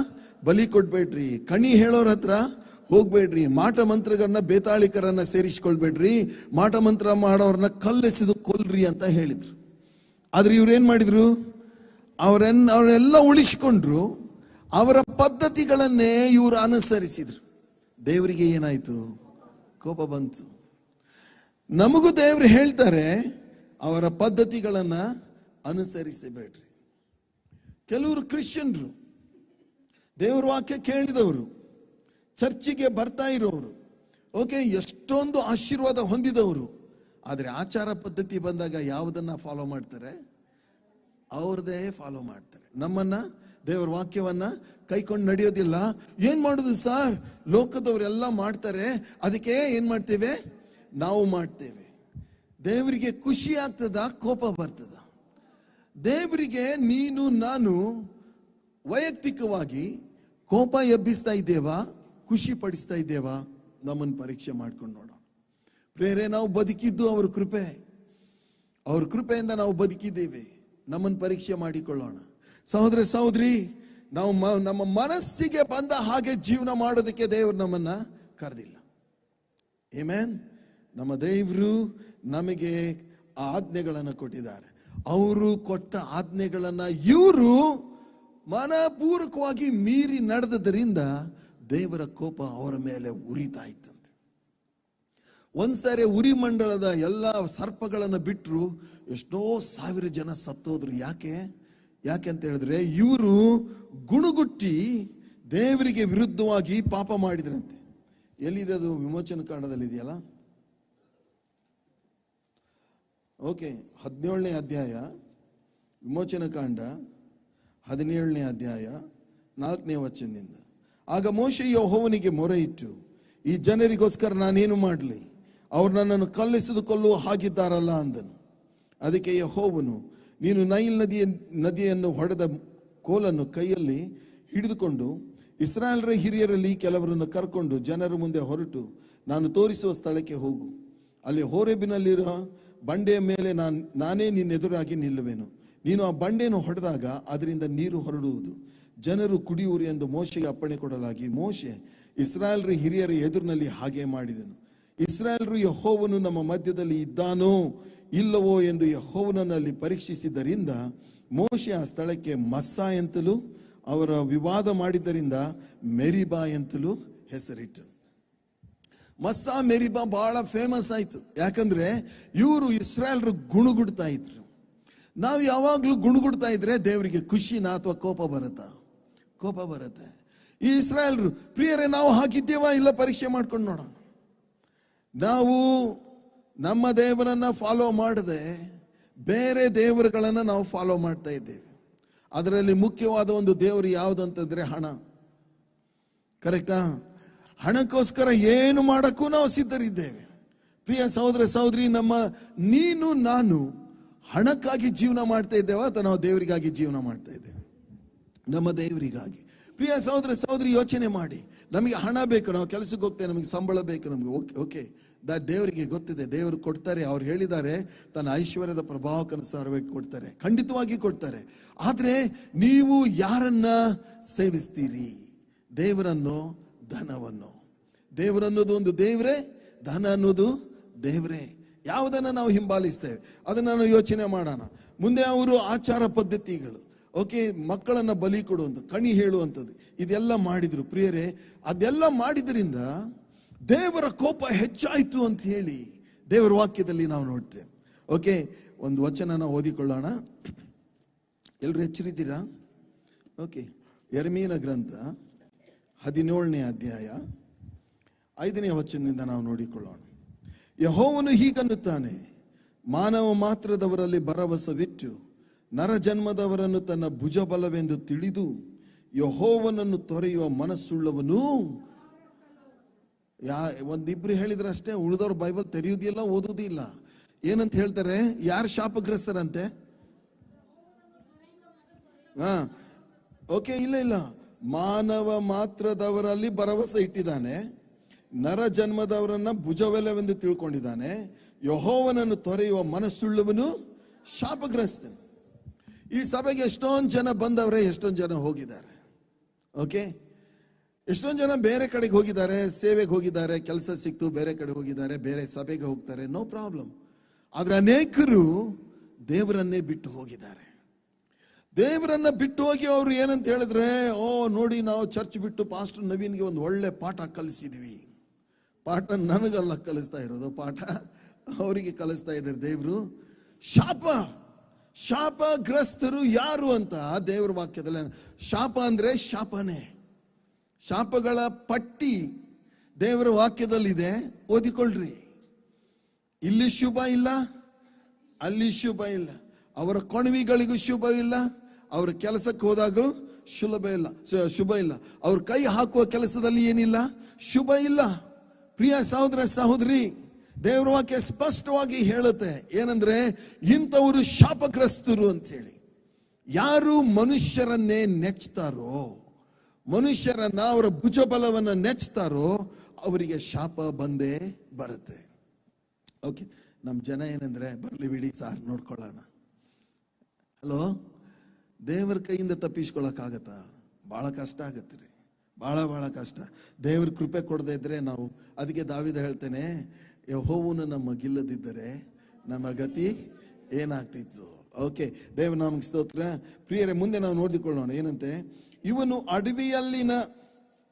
ಬಲಿ ಕೊಡ್ಬೇಡ್ರಿ, ಕಣಿ ಹೇಳೋರ ಹತ್ರ ಹೋಗ್ಬೇಡ್ರಿ, ಮಾಟ ಮಂತ್ರಗಳನ್ನ ಬೇತಾಳಿಕರನ್ನ ಸೇರಿಸ್ಕೊಳ್ಬೇಡ್ರಿ, ಮಾಟ ಮಂತ್ರ ಮಾಡೋರನ್ನ ಕಲ್ಲೆಸೆದು ಕೊಲ್ರಿ ಅಂತ ಹೇಳಿದ್ರು. ಆದ್ರೆ ಇವ್ರೇನ್ ಮಾಡಿದ್ರು? ಅವರೆಲ್ಲ ಉಳಿಸ್ಕೊಂಡ್ರು. ಅವರ ಪದ್ಧತಿಗಳನ್ನೇ ಇವರು ಅನುಸರಿಸಿದ್ರು. ದೇವರಿಗೆ ಏನಾಯ್ತು? ಕೋಪ ಬಂತು. ನಮಗೂ ದೇವರು ಹೇಳ್ತಾರೆ, ಅವರ ಪದ್ಧತಿಗಳನ್ನ ಅನುಸರಿಸಬೇಡ್ರಿ. ಕೆಲವರು ಕ್ರಿಶ್ಚಿಯನ್ರು, ದೇವರ ವಾಕ್ಯ ಕೇಳಿದವರು, ಚರ್ಚಿಗೆ ಬರ್ತಾ ಇರೋರು, ಓಕೆ, ಎಷ್ಟೊಂದು ಆಶೀರ್ವಾದ ಹೊಂದಿದವರು. ಆದರೆ ಆಚಾರ ಪದ್ಧತಿ ಬಂದಾಗ ಯಾವುದನ್ನ ಫಾಲೋ ಮಾಡ್ತಾರೆ? ಅವ್ರದೇ ಫಾಲೋ ಮಾಡ್ತಾರೆ. ನಮ್ಮನ್ನ, ದೇವರ ವಾಕ್ಯವನ್ನ ಕೈಕೊಂಡು ನಡೆಯೋದಿಲ್ಲ. ಏನ್ ಮಾಡುದು ಸರ್? ಲೋಕದವರೆಲ್ಲ ಮಾಡ್ತಾರೆ, ಅದಕ್ಕೆ ಏನ್ ಮಾಡ್ತೇವೆ? ನಾವು ಮಾಡ್ತೇವೆ. ದೇವರಿಗೆ ಖುಷಿ ಆಗ್ತದ? ಕೋಪ ಬರ್ತದ? ದೇವರಿಗೆ ನೀನು ನಾನು ವೈಯಕ್ತಿಕವಾಗಿ ಕೋಪ ಎಬ್ಬಿಸ್ತಾ ಇದ್ದೇವಾ? ಖುಷಿ ಪಡಿಸ್ತಾ ಇದ್ದೇವಾ? ನಮ್ಮನ್ನು ಪರೀಕ್ಷೆ ಮಾಡ್ಕೊಂಡು ನೋಡೋಣ. ಪ್ರೇರೆ, ನಾವು ಬದುಕಿದ್ದು ಅವ್ರ ಕೃಪೆಯಿಂದ ನಾವು ಬದುಕಿದ್ದೇವೆ. ನಮ್ಮನ್ನು ಪರೀಕ್ಷೆ ಮಾಡಿಕೊಳ್ಳೋಣ. ಸಹೋದರ ಸಹೋದರಿ, ನಾವು ನಮ್ಮ ಮನಸ್ಸಿಗೆ ಬಂದ ಹಾಗೆ ಜೀವನ ಮಾಡೋದಕ್ಕೆ ದೇವರು ನಮ್ಮನ್ನ ಕರೆದಿಲ್ಲ. ಆಮೆನ್. ನಮ್ಮ ದೇವರು ನಮಗೆ ಆಜ್ಞೆಗಳನ್ನು ಕೊಟ್ಟಿದ್ದಾರೆ. ಅವರು ಕೊಟ್ಟ ಆಜ್ಞೆಗಳನ್ನ ಇವರು ಮನಪೂರ್ವಕವಾಗಿ ಮೀರಿ ನಡೆದದರಿಂದ ದೇವರ ಕೋಪ ಅವರ ಮೇಲೆ ಉರಿತಾ ಇತ್ತಂತೆ. ಒಂದ್ಸಾರಿ ಉರಿ ಮಂಡಲದ ಎಲ್ಲ ಸರ್ಪಗಳನ್ನು ಬಿಟ್ಟರು, ಎಷ್ಟೋ ಸಾವಿರ ಜನ ಸತ್ತೋದ್ರು. ಯಾಕೆ ಅಂತ ಹೇಳಿದ್ರೆ, ಇವರು ಗುಣಗುಟ್ಟಿ ದೇವರಿಗೆ ವಿರುದ್ಧವಾಗಿ ಪಾಪ ಮಾಡಿದ್ರಂತೆ. ಎಲ್ಲಿದೆ ಅದು? ವಿಮೋಚನ ಕಾಂಡದಲ್ಲಿ ಇದೆಯಲ್ಲ. ಓಕೆ, 17ನೇ ಅಧ್ಯಾಯ, ವಿಮೋಚನ ಕಾಂಡ 17ನೇ ಅಧ್ಯಾಯ 4ನೇ ವಚನದಿಂದ. ಆಗ ಮೋಶೆ ಯೆಹೋವನಿಗೆ ಮೊರೆ ಇಟ್ಟು, ಈ ಜನರಿಗೋಸ್ಕರ ನಾನೇನು ಮಾಡಲಿ, ಅವ್ರು ನನ್ನನ್ನು ಕೊಲ್ಲುವ ಹಾಗಿದ್ದಾರಲ್ಲ ಅಂದನು. ಅದಕ್ಕೆ ಯೆಹೋವನು, ನೀನು ನೈಲ್ ನದಿಯನ್ನು ಹೊಡೆದ ಕೋಲನ್ನು ಕೈಯಲ್ಲಿ ಹಿಡಿದುಕೊಂಡು ಇಸ್ರಾಯೇಲ್ರ ಹಿರಿಯರಲ್ಲಿ ಕೆಲವರನ್ನು ಕರ್ಕೊಂಡು ಜನರ ಮುಂದೆ ಹೊರಟು ನಾನು ತೋರಿಸುವ ಸ್ಥಳಕ್ಕೆ ಹೋಗು. ಅಲ್ಲಿ ಹೋರೇಬಿನಲ್ಲಿರುವ ಬಂಡೆಯ ಮೇಲೆ ನಾನೇ ನಿನ್ನೆದುರಾಗಿ ನಿಲ್ಲುವೆನು. ನೀನು ಆ ಬಂಡೆಯನ್ನು ಹೊಡೆದಾಗ ಅದರಿಂದ ನೀರು ಹೊರಡುವುದು, ಜನರು ಕುಡಿಯುವರು ಎಂದು ಮೋಶೆಗೆ ಅಪ್ಪಣೆ ಕೊಡಲಾಗಿ ಮೋಶೆ ಇಸ್ರಾಯೇಲ್ರ ಹಿರಿಯರ ಎದುರಿನಲ್ಲಿ ಹಾಗೆ ಮಾಡಿದನು. ಇಸ್ರಾಯೇಲ್ರು ಯೆಹೋವನು ನಮ್ಮ ಮಧ್ಯದಲ್ಲಿ ಇದ್ದಾನೋ ಇಲ್ಲವೋ ಎಂದು ಯೆಹೋವನಲ್ಲಿ ಪರೀಕ್ಷಿಸಿದ್ದರಿಂದ ಮೋಶೆ ಆ ಸ್ಥಳಕ್ಕೆ ಮಸ್ಸಾ ಎಂತಲೂ, ಅವರ ವಿವಾದ ಮಾಡಿದ್ದರಿಂದ ಮೆರಿಬಾ ಎಂತಲೂ ಹೆಸರಿಟ್ಟನು. ಮಸ್ಸಾ ಮೆರಿಬಾ ಬಹಳ ಫೇಮಸ್ ಆಯ್ತು. ಯಾಕಂದ್ರೆ ಇವರು ಇಸ್ರಾಯೇಲ್ರು ಗುಣಗುಡ್ತಾ ಇದ್ರು. ನಾವು ಯಾವಾಗ್ಲೂ ಗುಣಗುಡ್ತಾ ಇದ್ರೆ ದೇವರಿಗೆ ಖುಷಿನಾ ಅಥವಾ ಕೋಪ ಬರುತ್ತಾ? ಕೋಪ ಬರುತ್ತೆ. ಈ ಇಸ್ರಾಯೇಲ್ರು, ಪ್ರಿಯರೇ, ನಾವು ಹಾಕಿದ್ದೇವಾ ಇಲ್ಲ ಪರೀಕ್ಷೆ ಮಾಡ್ಕೊಂಡು ನೋಡೋಣ. ನಾವು ನಮ್ಮ ದೇವರನ್ನ ಫಾಲೋ ಮಾಡದೆ ಬೇರೆ ದೇವರುಗಳನ್ನ ನಾವು ಫಾಲೋ ಮಾಡ್ತಾ ಇದ್ದೇವೆ. ಅದರಲ್ಲಿ ಮುಖ್ಯವಾದ ಒಂದು ದೇವರು ಯಾವುದಂತಂದ್ರೆ ಹಣ. ಕರೆಕ್ಟಾ? ಹಣಕ್ಕೋಸ್ಕರ ಏನು ಮಾಡಕ್ಕೂ ನಾವು ಸಿದ್ಧರಿದ್ದೇವೆ. ಪ್ರಿಯ ಸಹೋದರ ಸಹೋದರಿ, ನೀನು ನಾನು ಹಣಕ್ಕಾಗಿ ಜೀವನ ಮಾಡ್ತಾ ಇದ್ದೇವೆ ಅಥವಾ ನಾವು ದೇವರಿಗಾಗಿ ಜೀವನ ಮಾಡ್ತಾ ಇದ್ದೇವೆ? ನಮ್ಮ ದೇವರಿಗಾಗಿ. ಪ್ರಿಯ ಸಹೋದರ ಸಹೋದರಿ, ಯೋಚನೆ ಮಾಡಿ. ನಮಗೆ ಹಣ ಬೇಕು, ನಾವು ಕೆಲಸಕ್ಕೆ ಹೋಗ್ತೇವೆ, ನಮಗೆ ಸಂಬಳ ಬೇಕು, ನಮಗೆ ಓಕೆ ದೇವರಿಗೆ ಗೊತ್ತಿದೆ, ದೇವರು ಕೊಡ್ತಾರೆ. ಅವ್ರು ಹೇಳಿದ್ದಾರೆ ತನ್ನ ಐಶ್ವರ್ಯದ ಪ್ರಭಾವಕ್ಕನುಸಾರವಾಗಿ ಕೊಡ್ತಾರೆ, ಖಂಡಿತವಾಗಿ ಕೊಡ್ತಾರೆ. ಆದರೆ ನೀವು ಯಾರನ್ನ ಸೇವಿಸ್ತೀರಿ? ದೇವರನ್ನು, ಧನವನ್ನು? ದೇವರನ್ನೋದು ಒಂದು ದೇವರೇ, ಧನ ಅನ್ನೋದು ದೇವರೇ. ಯಾವುದನ್ನು ನಾವು ಹಿಂಬಾಲಿಸ್ತೇವೆ ಅದನ್ನು ನಾವು ಯೋಚನೆ ಮಾಡೋಣ. ಮುಂದೆ ಅವರು ಆಚಾರ ಪದ್ಧತಿಗಳು, ಓಕೆ, ಮಕ್ಕಳನ್ನ ಬಲಿ ಕೊಡುವಂಥ, ಕಣಿ ಹೇಳುವಂಥದ್ದು, ಇದೆಲ್ಲ ಮಾಡಿದ್ರು. ಪ್ರಿಯರೇ, ಅದೆಲ್ಲ ಮಾಡಿದ್ರಿಂದ ದೇವರ ಕೋಪ ಹೆಚ್ಚಾಯಿತು ಅಂತ ಹೇಳಿ ದೇವರ ವಾಕ್ಯದಲ್ಲಿ ನಾವು ನೋಡ್ತೇವೆ. ಓಕೆ, ಒಂದು ವಚನ ನಾವು ಓದಿಕೊಳ್ಳೋಣ. ಎಲ್ಲರೂ ಎಚ್ಚರಿದ್ದೀರಾ? ಓಕೆ, ಯೆರೆಮೀಯನ ಗ್ರಂಥ 17ನೇ ಅಧ್ಯಾಯ 5ನೇ ವಚನದಿಂದ ನಾವು ನೋಡಿಕೊಳ್ಳೋಣ. ಯೆಹೋವನು ಹೀಗನ್ನುತ್ತಾನೆ, ಮಾನವ ಮಾತ್ರದವರಲ್ಲಿ ಭರವಸವಿಟ್ಟು ನರಜನ್ಮದವರನ್ನು ತನ್ನ ಭುಜಬಲವೆಂದು ತಿಳಿದು ಯೆಹೋವನನ್ನು ತೊರೆಯುವ ಮನಸ್ಸುಳ್ಳವನು. ಒಂದಿಬ್ರು ಹೇಳಿದ್ರೆ ಅಷ್ಟೇ, ಉಳಿದವ್ರು ಬೈಬಲ್ ತೆರೆಯುವುದಿಲ್ಲ, ಓದುವುದಿಲ್ಲ. ಏನಂತ ಹೇಳ್ತಾರೆ? ಯಾರು ಶಾಪಗ್ರಸ್ತರಂತೆ? ಓಕೆ, ಇಲ್ಲ, ಮಾನವ ಮಾತ್ರದವರಲ್ಲಿ ಭರವಸೆ ಇಟ್ಟಿದ್ದಾನೆ, ನರ ಜನ್ಮದವರನ್ನ ಭುಜಬಲವೆಂದು ತಿಳ್ಕೊಂಡಿದ್ದಾನೆ, ಯೆಹೋವನನ್ನು ತೊರೆಯುವ ಮನಸ್ಸುಳ್ಳವನು ಶಾಪಗ್ರಸ್ತನು. ಈ ಸಭೆಗೆ ಎಷ್ಟೊಂದು ಜನ ಬಂದವರೇ, ಎಷ್ಟೊಂದು ಜನ ಹೋಗಿದ್ದಾರೆ. ಓಕೆ, ಎಷ್ಟೊಂದು ಜನ ಬೇರೆ ಕಡೆಗೆ ಹೋಗಿದ್ದಾರೆ, ಸೇವೆಗೆ ಹೋಗಿದ್ದಾರೆ, ಕೆಲಸ ಸಿಕ್ತು ಬೇರೆ ಕಡೆ ಹೋಗಿದ್ದಾರೆ, ಬೇರೆ ಸಭೆಗೆ ಹೋಗ್ತಾರೆ, ನೋ ಪ್ರಾಬ್ಲಮ್. ಆದ್ರೆ ಅನೇಕರು ದೇವರನ್ನೇ ಬಿಟ್ಟು ಹೋಗಿದ್ದಾರೆ. ದೇವರನ್ನ ಬಿಟ್ಟು ಹೋಗಿ ಅವರು ಏನಂತ ಹೇಳಿದ್ರೆ, ನೋಡಿ, ನಾವು ಚರ್ಚ್ ಬಿಟ್ಟು ಪಾಸ್ಟರ್ ನವೀನ್ಗೆ ಒಂದು ಒಳ್ಳೆ ಪಾಠ ಕಲಿಸಿದ್ವಿ. ಪಾಠ ನನಗಲ್ಲ ಕಲಿಸ್ತಾ ಇರೋದು, ಪಾಠ ಅವರಿಗೆ ಕಲಿಸ್ತಾ ಇದ್ದಾರೆ ದೇವರು. ಶಾಪಗ್ರಸ್ತರು ಯಾರು ಅಂತ ದೇವರ ವಾಕ್ಯದಲ್ಲಿ, ಶಾಪ ಅಂದ್ರೆ ಶಾಪನೇ, ಶಾಪಗಳ ಪಟ್ಟಿ ದೇವರ ವಾಕ್ಯದಲ್ಲಿದೆ, ಓದಿಕೊಳ್ಳ್ರಿ. ಇಲ್ಲಿ ಶುಭ ಇಲ್ಲ, ಅಲ್ಲಿ ಶುಭ ಇಲ್ಲ, ಅವರ ಕೊಣವಿಗಳಿಗೂ ಶುಭ ಇಲ್ಲ, ಅವರ ಕೆಲಸಕ್ಕೆ ಹೋದಾಗಲೂ ಶುಭ ಇಲ್ಲ, ಅವ್ರ ಕೈ ಹಾಕುವ ಕೆಲಸದಲ್ಲಿ ಏನಿಲ್ಲ, ಶುಭ ಇಲ್ಲ. ಪ್ರಿಯ ಸಹೋದರ ಸಹೋದರಿ, ದೇವರ ವಾಕ್ಯ ಸ್ಪಷ್ಟವಾಗಿ ಹೇಳುತ್ತೆ ಏನಂದ್ರೆ, ಇಂಥವರು ಶಾಪಗ್ರಸ್ತರು ಅಂತ ಹೇಳಿ. ಯಾರು ಮನುಷ್ಯರನ್ನೇ ನೆಚ್ತಾರೋ, ಮನುಷ್ಯರನ್ನ, ಅವರ ಭುಜಬಲವನ್ನ ನೆಚ್ತಾರೋ, ಅವರಿಗೆ ಶಾಪ ಬಂದೇ ಬರುತ್ತೆ. ಓಕೆ, ನಮ್ಮ ಜನ ಏನಂದ್ರೆ, ಬರ್ಲಿ ಬಿಡಿ ಸಾರ್ ನೋಡ್ಕೊಳ್ಳೋಣ. ಹಲೋ, ದೇವರ ಕೈಯಿಂದ ತಪ್ಪಿಸ್ಕೊಳಕ್ಕಾಗತ್ತಾ? ಬಹಳ ಕಷ್ಟ ಆಗತ್ತೆ ರೀ, ಬಹಳ ಕಷ್ಟ. ದೇವ್ರ ಕೃಪೆ ಕೊಡದೇ ಇದ್ರೆ ನಾವು, ಅದಕ್ಕೆ ದಾವೀದ ಹೇಳ್ತೇನೆ, ಯೆಹೋವನು ನಮಗಿಲ್ಲದಿದ್ದರೆ ನಮ್ಮ ಗತಿ ಏನಾಗ್ತಿತ್ತು. ಓಕೆ, ದೇವ್ರ ನಮಗೆ ಸ್ತೋತ್ರ. ಪ್ರಿಯರೇ, ಮುಂದೆ ನಾವು ನೋಡಿಕೊಳ್ಳೋಣ ಏನಂತೆ, ಇವನು ಅಡವಿಯಲ್ಲಿನ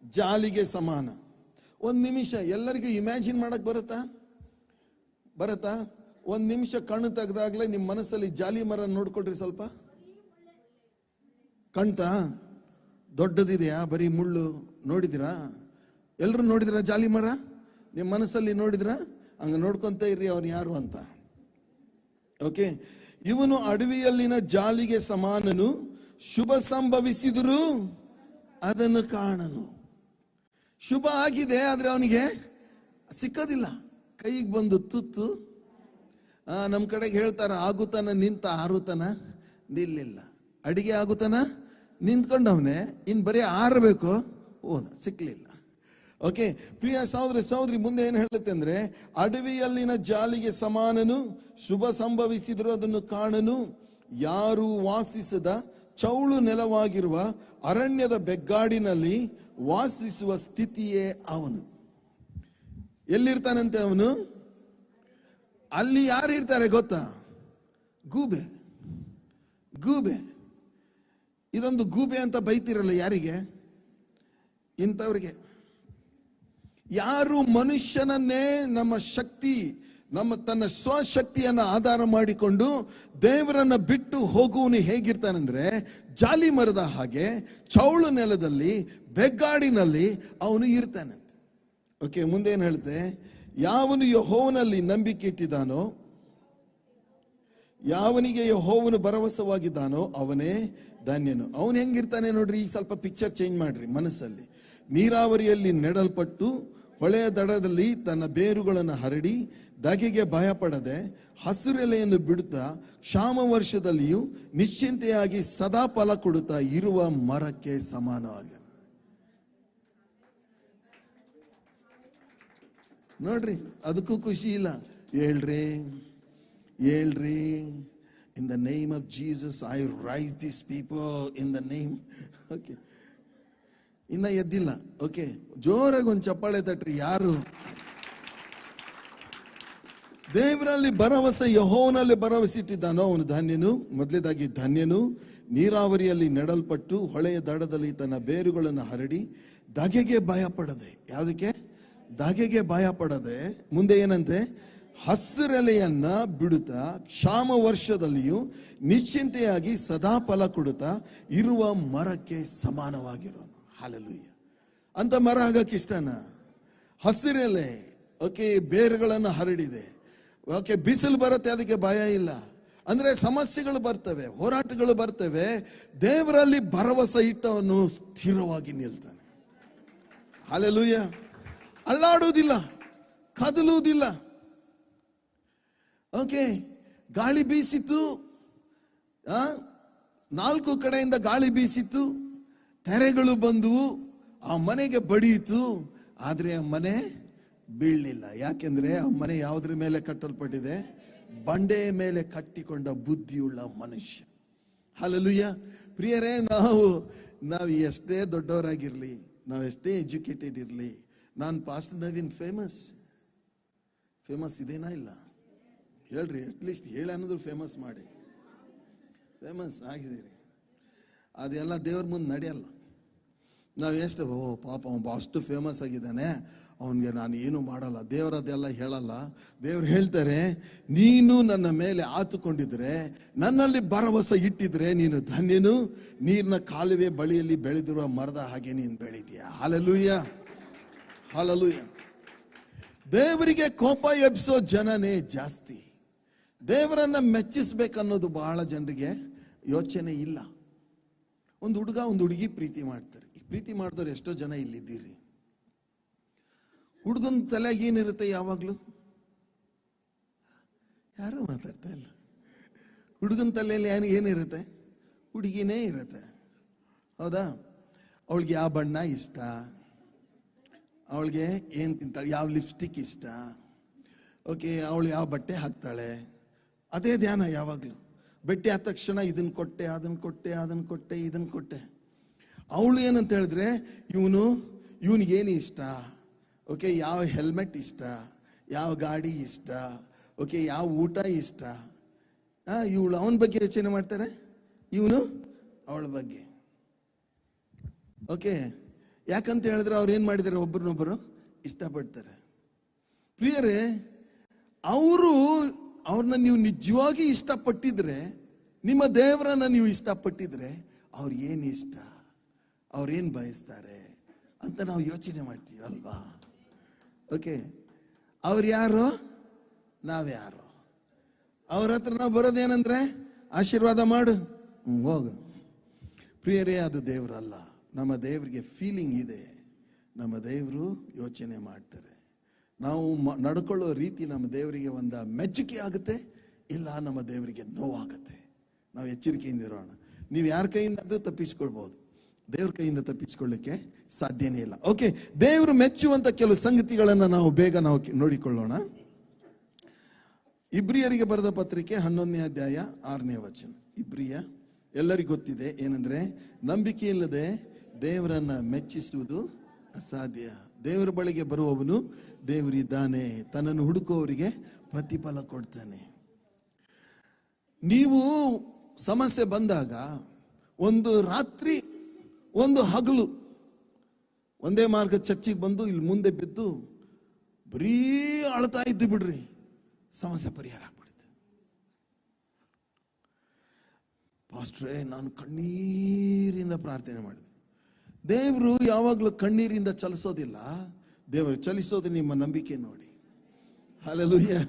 ಜಾಲಿಗೆ ಸಮಾನ. ಒಂದು ನಿಮಿಷ ಎಲ್ಲರಿಗೂ ಇಮ್ಯಾಜಿನ್ ಮಾಡಕ್ ಬರುತ್ತಾ? ಒಂದು ನಿಮಿಷ ಕಣ್ಣು ತೆಗೆದಾಗ್ಲೇ ನಿಮ್ಮ ಮನಸ್ಸಲ್ಲಿ ಜಾಲಿ ಮರ ನೋಡ್ಕೊಳ್ರಿ. ಸ್ವಲ್ಪ ಕಣ್ತಾ ದೊಡ್ಡದಿದೆಯಾ, ಬರೀ ಮುಳ್ಳು? ನೋಡಿದಿರಾ? ಎಲ್ಲರೂ ನೋಡಿದಿರಾ ಜಾಲಿ ಮರ? ನಿಮ್ಮ ಮನಸ್ಸಲ್ಲಿ ನೋಡಿದ್ರಾ? ಹಂಗ ನೋಡ್ಕೊಂತ ಇರ್ರಿ ಅವ್ರು ಯಾರು ಅಂತ. ಓಕೆ, ಇವನು ಅಡವಿಯಲ್ಲಿನ ಜಾಲಿಗೆ ಸಮಾನನು, ಶುಭ ಸಂಭವಿಸಿದರೂ ಅದನ್ನು ಕಾಣನು. ಶುಭ ಆಗಿದೆ, ಆದರೆ ಅವನಿಗೆ ಸಿಕ್ಕೋದಿಲ್ಲ. ಕೈಗೆ ಬಂದು ತುತ್ತು. ನಮ್ಮ ಕಡೆಗೆ ಹೇಳ್ತಾರೆ, ಆಗುತ್ತಾನ ನಿಂತ ಆರುತನ ನಿಲ್ಲಿಲ್ಲ. ಅಡಿಗೆ ಆಗುತ್ತಾನ ನಿಂತ್ಕೊಂಡವನೇ, ಇನ್ನು ಬರೀ ಆರಬೇಕು, ಹೋದ, ಸಿಕ್ಕಲಿಲ್ಲ. ಓಕೆ, ಪ್ರಿಯ ಸಹೋದರ ಸಹೋದರಿ, ಮುಂದೆ ಏನು ಹೇಳುತ್ತೆ ಅಂದ್ರೆ, ಅಡವಿಯಲ್ಲಿನ ಜಾಲಿಗೆ ಸಮಾನನು, ಶುಭ ಸಂಭವಿಸಿದರೂ ಅದನ್ನು ಕಾಣನು, ಯಾರು ವಾಸಿಸದ ಚೌಳು ನೆಲವಾಗಿರುವ ಅರಣ್ಯದ ಬೆಗ್ಗಾಡಿನಲ್ಲಿ ವಾಸಿಸುವ ಸ್ಥಿತಿಯೇ ಅವನು. ಎಲ್ಲಿರ್ತಾನಂತೆ ಅವನು? ಅಲ್ಲಿ ಯಾರು ಇರ್ತಾರೆ ಗೊತ್ತಾ? ಗೂಬೆ. ಗೂಬೆ. ಇದೊಂದು ಗೂಬೆ ಅಂತ ಬೈತಿರಲ್ಲ, ಯಾರಿಗೆ? ಇಂಥವ್ರಿಗೆ. ಯಾರು ಮನುಷ್ಯನನ್ನೇ ನಮ್ಮ ಶಕ್ತಿ, ತನ್ನ ಸ್ವಶಕ್ತಿಯನ್ನು ಆಧಾರ ಮಾಡಿಕೊಂಡು ದೇವರನ್ನ ಬಿಟ್ಟು ಹೋಗುವನು ಹೇಗಿರ್ತಾನಂದ್ರೆ, ಜಾಲಿ ಮರದ ಹಾಗೆ ಚೌಳು ನೆಲದಲ್ಲಿ ಬೆಗ್ಗಾಡಿನಲ್ಲಿ ಅವನು ಇರ್ತಾನಂತೆ. ಓಕೆ, ಮುಂದೆ ಏನು ಹೇಳುತ್ತೆ? ಯಾವನು ಯೆಹೋವನಲ್ಲಿ ನಂಬಿಕೆ ಇಟ್ಟಿದ್ದಾನೋ, ಯಾವನಿಗೆ ಯೆಹೋವನು ಭರವಸವಾಗಿದ್ದಾನೋ ಅವನೇ ಧನ್ಯನು. ಅವನು ಹೆಂಗಿರ್ತಾನೆ ನೋಡ್ರಿ. ಈಗ ಸ್ವಲ್ಪ ಪಿಕ್ಚರ್ ಚೇಂಜ್ ಮಾಡ್ರಿ ಮನಸ್ಸಲ್ಲಿ. ನೀರಾವರಿಯಲ್ಲಿ ನೆಡಲ್ಪಟ್ಟು ಹೊಳೆಯ ದಡದಲ್ಲಿ ತನ್ನ ಬೇರುಗಳನ್ನು ಹರಡಿ ಧಗೆಗೆ ಭಯಪಡದೆ ಹಸಿರೆಲೆಯನ್ನು ಬಿಡುತ್ತಾ ಕ್ಷಾಮ ವರ್ಷದಲ್ಲಿಯೂ ನಿಶ್ಚಿಂತೆಯಾಗಿ ಸದಾ ಫಲ ಕೊಡುತ್ತಾ ಇರುವ ಮರಕ್ಕೆ ಸಮಾನವಾಗಿ. ನೋಡ್ರಿ, ಅದಕ್ಕೂ ಖುಷಿ ಇಲ್ಲ. ಹೇಳ್ರಿ in the name of Jesus I raise this people in the name. Okay, ಇನ್ನ ಎದ್ದಿಲ್ಲ. ಓಕೆ, ಜೋರಾಗಿ ಒಂದು ಚಪ್ಪಾಳೆ ತಟ್ರಿ. ಯಾರು ದೇವರಲ್ಲಿ ಭರವಸೆ, ಯೆಹೋವನಲ್ಲಿ ಭರವಸೆ ಇಟ್ಟಿದ್ದಾನೋ ಅವನು ಧನ್ಯನು. ಮೊದಲೇದಾಗಿ ಧನ್ಯನು. ನೀರಾವರಿಯಲ್ಲಿ ನೆಡಲ್ಪಟ್ಟು ಹೊಳೆಯ ದಡದಲ್ಲಿ ತನ್ನ ಬೇರುಗಳನ್ನು ಹರಡಿ ಧಗೆಗೆ ಭಯಪಡದೆ. ಯಾವುದಕ್ಕೆ? ಧಗೆಗೆ ಭಯಪಡದೆ. ಮುಂದೆ ಏನಂತೆ? ಹಸಿರೆಲೆಯನ್ನ ಬಿಡುತ್ತಾ ಕ್ಷಾಮ ವರ್ಷದಲ್ಲಿಯೂ ನಿಶ್ಚಿಂತೆಯಾಗಿ ಸದಾ ಫಲ ಕೊಡುತ್ತಾ ಇರುವ ಮರಕ್ಕೆ ಸಮಾನವಾಗಿರೋನು. ಹಲ್ಲೆಲೂಯಾ. ಅಂತ ಮರ ಆಗಕ್ಕೆ ಇಷ್ಟನಾ? ಹಸಿರೆಲೆ. ಓಕೆ, ಬೇರುಗಳನ್ನು ಹರಡಿದೆ. ಓಕೆ, ಬಿಸಿಲು ಬರುತ್ತೆ, ಅದಕ್ಕೆ ಭಯ ಇಲ್ಲ. ಅಂದ್ರೆ ಸಮಸ್ಯೆಗಳು ಬರ್ತವೆ, ಹೋರಾಟಗಳು ಬರ್ತವೆ. ದೇವರಲ್ಲಿ ಭರವಸೆ ಇಟ್ಟವನು ಸ್ಥಿರವಾಗಿ ನಿಲ್ತಾನೆ. ಹಲ್ಲೆಲೂಯಾ. ಅಲ್ಲಾಡುವುದಿಲ್ಲ, ಕದಲುವುದಿಲ್ಲ. ಓಕೆ, ಗಾಳಿ ಬೀಸಿತು, 4 ಕಡೆಯಿಂದ ಗಾಳಿ ಬೀಸಿತು, ತೆರೆಗಳು ಬಂದವು, ಆ ಮನೆಗೆ ಬಡಿಯಿತು, ಆದರೆ ಆ ಮನೆ ಬೀಳಲಿಲ್ಲ. ಯಾಕೆಂದ್ರೆ ಆ ಮನೆ ಯಾವುದ್ರ ಮೇಲೆ ಕಟ್ಟಲ್ಪಟ್ಟಿದೆ? ಬಂಡೆಯ ಮೇಲೆ ಕಟ್ಟಿಕೊಂಡ ಬುದ್ಧಿಯುಳ್ಳ ಮನುಷ್ಯ. ಹಲ್ಲೆಲೂಯಾ. ಪ್ರಿಯರೇ, ನಾವು ಎಷ್ಟೇ ದೊಡ್ಡವರಾಗಿರ್ಲಿ, ನಾವು ಎಷ್ಟೇ ಎಜುಕೇಟೆಡ್ ಇರಲಿ, ನಾನು ಪಾಸ್ಟರ್ ನವೀನ್ ಫೇಮಸ್ ಇದೇನಾ? ಇಲ್ಲ ಹೇಳ್ರಿ, ಅಟ್ಲೀಸ್ಟ್ ಹೇಳಿ ಅನ್ನೋದು ಫೇಮಸ್ ಮಾಡಿ. ಫೇಮಸ್ ಆಗಿದ್ದೀರಿ, ಅದೆಲ್ಲ ದೇವ್ರ ಮುಂದೆ ನಡೆಯಲ್ಲ. ನಾವು ಎಷ್ಟು ಪಾಪ ಅಷ್ಟು ಫೇಮಸ್ ಆಗಿದ್ದಾನೆ, ಅವನಿಗೆ ನಾನು ಏನು ಮಾಡಲ್ಲ, ದೇವರದೆಲ್ಲ ಹೇಳಲ್ಲ. ದೇವ್ರು ಹೇಳ್ತಾರೆ, ನೀನು ನನ್ನ ಮೇಲೆ ಆತುಕೊಂಡಿದ್ರೆ, ನನ್ನಲ್ಲಿ ಭರವಸೆ ಇಟ್ಟಿದ್ರೆ ನೀನು ಧನ್ಯನು. ನೀರಿನ ಕಾಲುವೆ ಬಳಿಯಲ್ಲಿ ಬೆಳೆದಿರುವ ಮರದ ಹಾಗೆ ನೀನು ಬೆಳಿತೀಯ. Hallelujah, hallelujah. ದೇವರಿಗೆ ಕೋಪ ಎಬ್ಸೋ ಜನನೇ ಜಾಸ್ತಿ. ದೇವರನ್ನ ಮೆಚ್ಚಿಸ್ಬೇಕನ್ನೋದು ಬಹಳ ಜನರಿಗೆ ಯೋಚನೆ ಇಲ್ಲ. ಒಂದು ಹುಡುಗ ಒಂದು ಹುಡುಗಿ ಪ್ರೀತಿ ಮಾಡ್ತಾರೆ. ಈ ಪ್ರೀತಿ ಮಾಡಿದವ್ರು ಎಷ್ಟೋ ಜನ ಇಲ್ಲಿದ್ದೀರಿ. ಹುಡುಗನ ತಲೆಗೆ ಏನಿರುತ್ತೆ? ಯಾವಾಗ್ಲೂ ಯಾರು ಮಾತಾಡ್ತಾ ಇಲ್ಲ. ಹುಡುಗನ ತಲೆಯಲ್ಲಿ ಏನಿರುತ್ತೆ? ಹುಡುಗಿನೇ ಇರುತ್ತೆ. ಹೌದಾ? ಅವಳಿಗೆ ಯಾವ ಬಣ್ಣ ಇಷ್ಟ, ಅವಳಿಗೆ ಏನು ತಿಂತಾಳೆ, ಯಾವ ಲಿಪ್ಸ್ಟಿಕ್ ಇಷ್ಟ, ಓಕೆ, ಅವಳು ಯಾವ ಬಟ್ಟೆ ಹಾಕ್ತಾಳೆ, ಅದೇ ಧ್ಯಾನ ಯಾವಾಗಲೂ. ಭೇಟಿ ಆದ ತಕ್ಷಣ ಇದನ್ನು ಕೊಟ್ಟೆ, ಅದನ್ನು ಕೊಟ್ಟೆ, ಅದನ್ನು ಕೊಟ್ಟೆ, ಇದನ್ನು ಕೊಟ್ಟೆ. ಅವಳು ಏನಂತ ಹೇಳಿದ್ರೆ, ಇವನಿಗೇನು ಇಷ್ಟ, ಓಕೆ, ಯಾವ ಹೆಲ್ಮೆಟ್ ಇಷ್ಟ, ಯಾವ ಗಾಡಿ ಇಷ್ಟ, ಓಕೆ, ಯಾವ ಊಟ ಇಷ್ಟ. ಇವಳು ಅವನ ಬಗ್ಗೆ ಯೋಚನೆ ಮಾಡ್ತಾರೆ, ಇವನು ಅವಳ ಬಗ್ಗೆ. ಓಕೆ, ಯಾಕಂತ ಹೇಳಿದ್ರೆ ಅವ್ರು ಏನು ಮಾಡಿದ್ದಾರೆ? ಒಬ್ಬರನ್ನೊಬ್ಬರು ಇಷ್ಟಪಡ್ತಾರೆ. ಪ್ರಿಯರೇ, ಅವ್ರನ್ನ ನೀವು ನಿಜವಾಗಿ ಇಷ್ಟಪಟ್ಟಿದ್ರೆ, ನಿಮ್ಮ ದೇವರನ್ನ ನೀವು ಇಷ್ಟಪಟ್ಟಿದ್ರೆ, ಅವ್ರಿಗೇನು ಇಷ್ಟ, ಅವ್ರೇನು ಬಯಸ್ತಾರೆ ಅಂತ ನಾವು ಯೋಚನೆ ಮಾಡ್ತೀವಿ ಅಲ್ವಾ? ಓಕೆ, ಅವ್ರು ಯಾರು, ನಾವ್ಯಾರು? ಅವ್ರ ಹತ್ರ ನಾವು ಬರೋದೇನಂದ್ರೆ, ಆಶೀರ್ವಾದ ಮಾಡು, ಹೋಗು. ಪ್ರಿಯರೇ, ಅದು ದೇವರಲ್ಲ. ನಮ್ಮ ದೇವರಿಗೆ ಫೀಲಿಂಗ್ ಇದೆ, ನಮ್ಮ ದೇವರು ಯೋಚನೆ ಮಾಡ್ತಾರೆ. ನಾವು ನಡ್ಕೊಳ್ಳೋ ರೀತಿ ನಮ್ಮ ದೇವರಿಗೆ ಒಂದು ಮೆಚ್ಚುಗೆ ಆಗುತ್ತೆ, ಇಲ್ಲ ನಮ್ಮ ದೇವರಿಗೆ ನೋವಾಗುತ್ತೆ. ನಾವು ಎಚ್ಚರಿಕೆಯಿಂದ ಇರೋಣ. ನೀವು ಯಾರ ಕೈಯಿಂದ ತಪ್ಪಿಸ್ಕೊಳ್ಬಹುದು, ದೇವ್ರ ಕೈಯಿಂದ ತಪ್ಪಿಸ್ಕೊಳ್ಳಿಕ್ಕೆ ಸಾಧ್ಯನೇ ಇಲ್ಲ. ಓಕೆ, ದೇವರು ಮೆಚ್ಚುವಂತ ಕೆಲವು ಸಂಗತಿಗಳನ್ನು ನಾವು ಬೇಗ ನೋಡಿಕೊಳ್ಳೋಣ. ಇಬ್ರಿಯರಿಗೆ ಬರೆದ ಪತ್ರಿಕೆ 11ನೇ ಅಧ್ಯಾಯ 6ನೇ ವಚನ. ಇಬ್ರಿಯ ಎಲ್ಲರಿಗೂ ಗೊತ್ತಿದೆ ಏನಂದ್ರೆ, ನಂಬಿಕೆ ಇಲ್ಲದೆ ದೇವರನ್ನ ಮೆಚ್ಚಿಸುವುದು ಅಸಾಧ್ಯ. ದೇವರ ಬಳಿಗೆ ಬರುವವನು ದೇವರಿದ್ದಾನೆ, ತನ್ನನ್ನು ಹುಡುಕುವವರಿಗೆ ಪ್ರತಿಫಲ ಕೊಡ್ತಾನೆ. ನೀವು ಸಮಸ್ಯೆ ಬಂದಾಗ ಒಂದು ರಾತ್ರಿ ಒಂದು ಹಗಲು ಒಂದೇ ಮಾರ್ಗ ಚರ್ಚಿಗೆ ಬಂದು ಇಲ್ಲಿ ಮುಂದೆ ಬಿದ್ದು ಬರೀ ಅಳ್ತಾ ಇದ್ದು ಬಿಡ್ರಿ, ಸಮಸ್ಯೆ ಪರಿಹಾರ ಆಗ್ಬಿಡುತ್ತೆ. ಪಾಸ್ಟ್ರೇ, ನಾನು ಕಣ್ಣೀರಿಂದ ಪ್ರಾರ್ಥನೆ ಮಾಡಿದೆ. ದೇವರು ಯಾವಾಗಲೂ ಕಣ್ಣೀರಿಂದ ಚಲಿಸೋದಿಲ್ಲ, ದೇವರು ಚಲಿಸೋದು ನಿಮ್ಮ ನಂಬಿಕೆ ನೋಡಿ. ಹಲ್ಲೆಲೂಯಾ.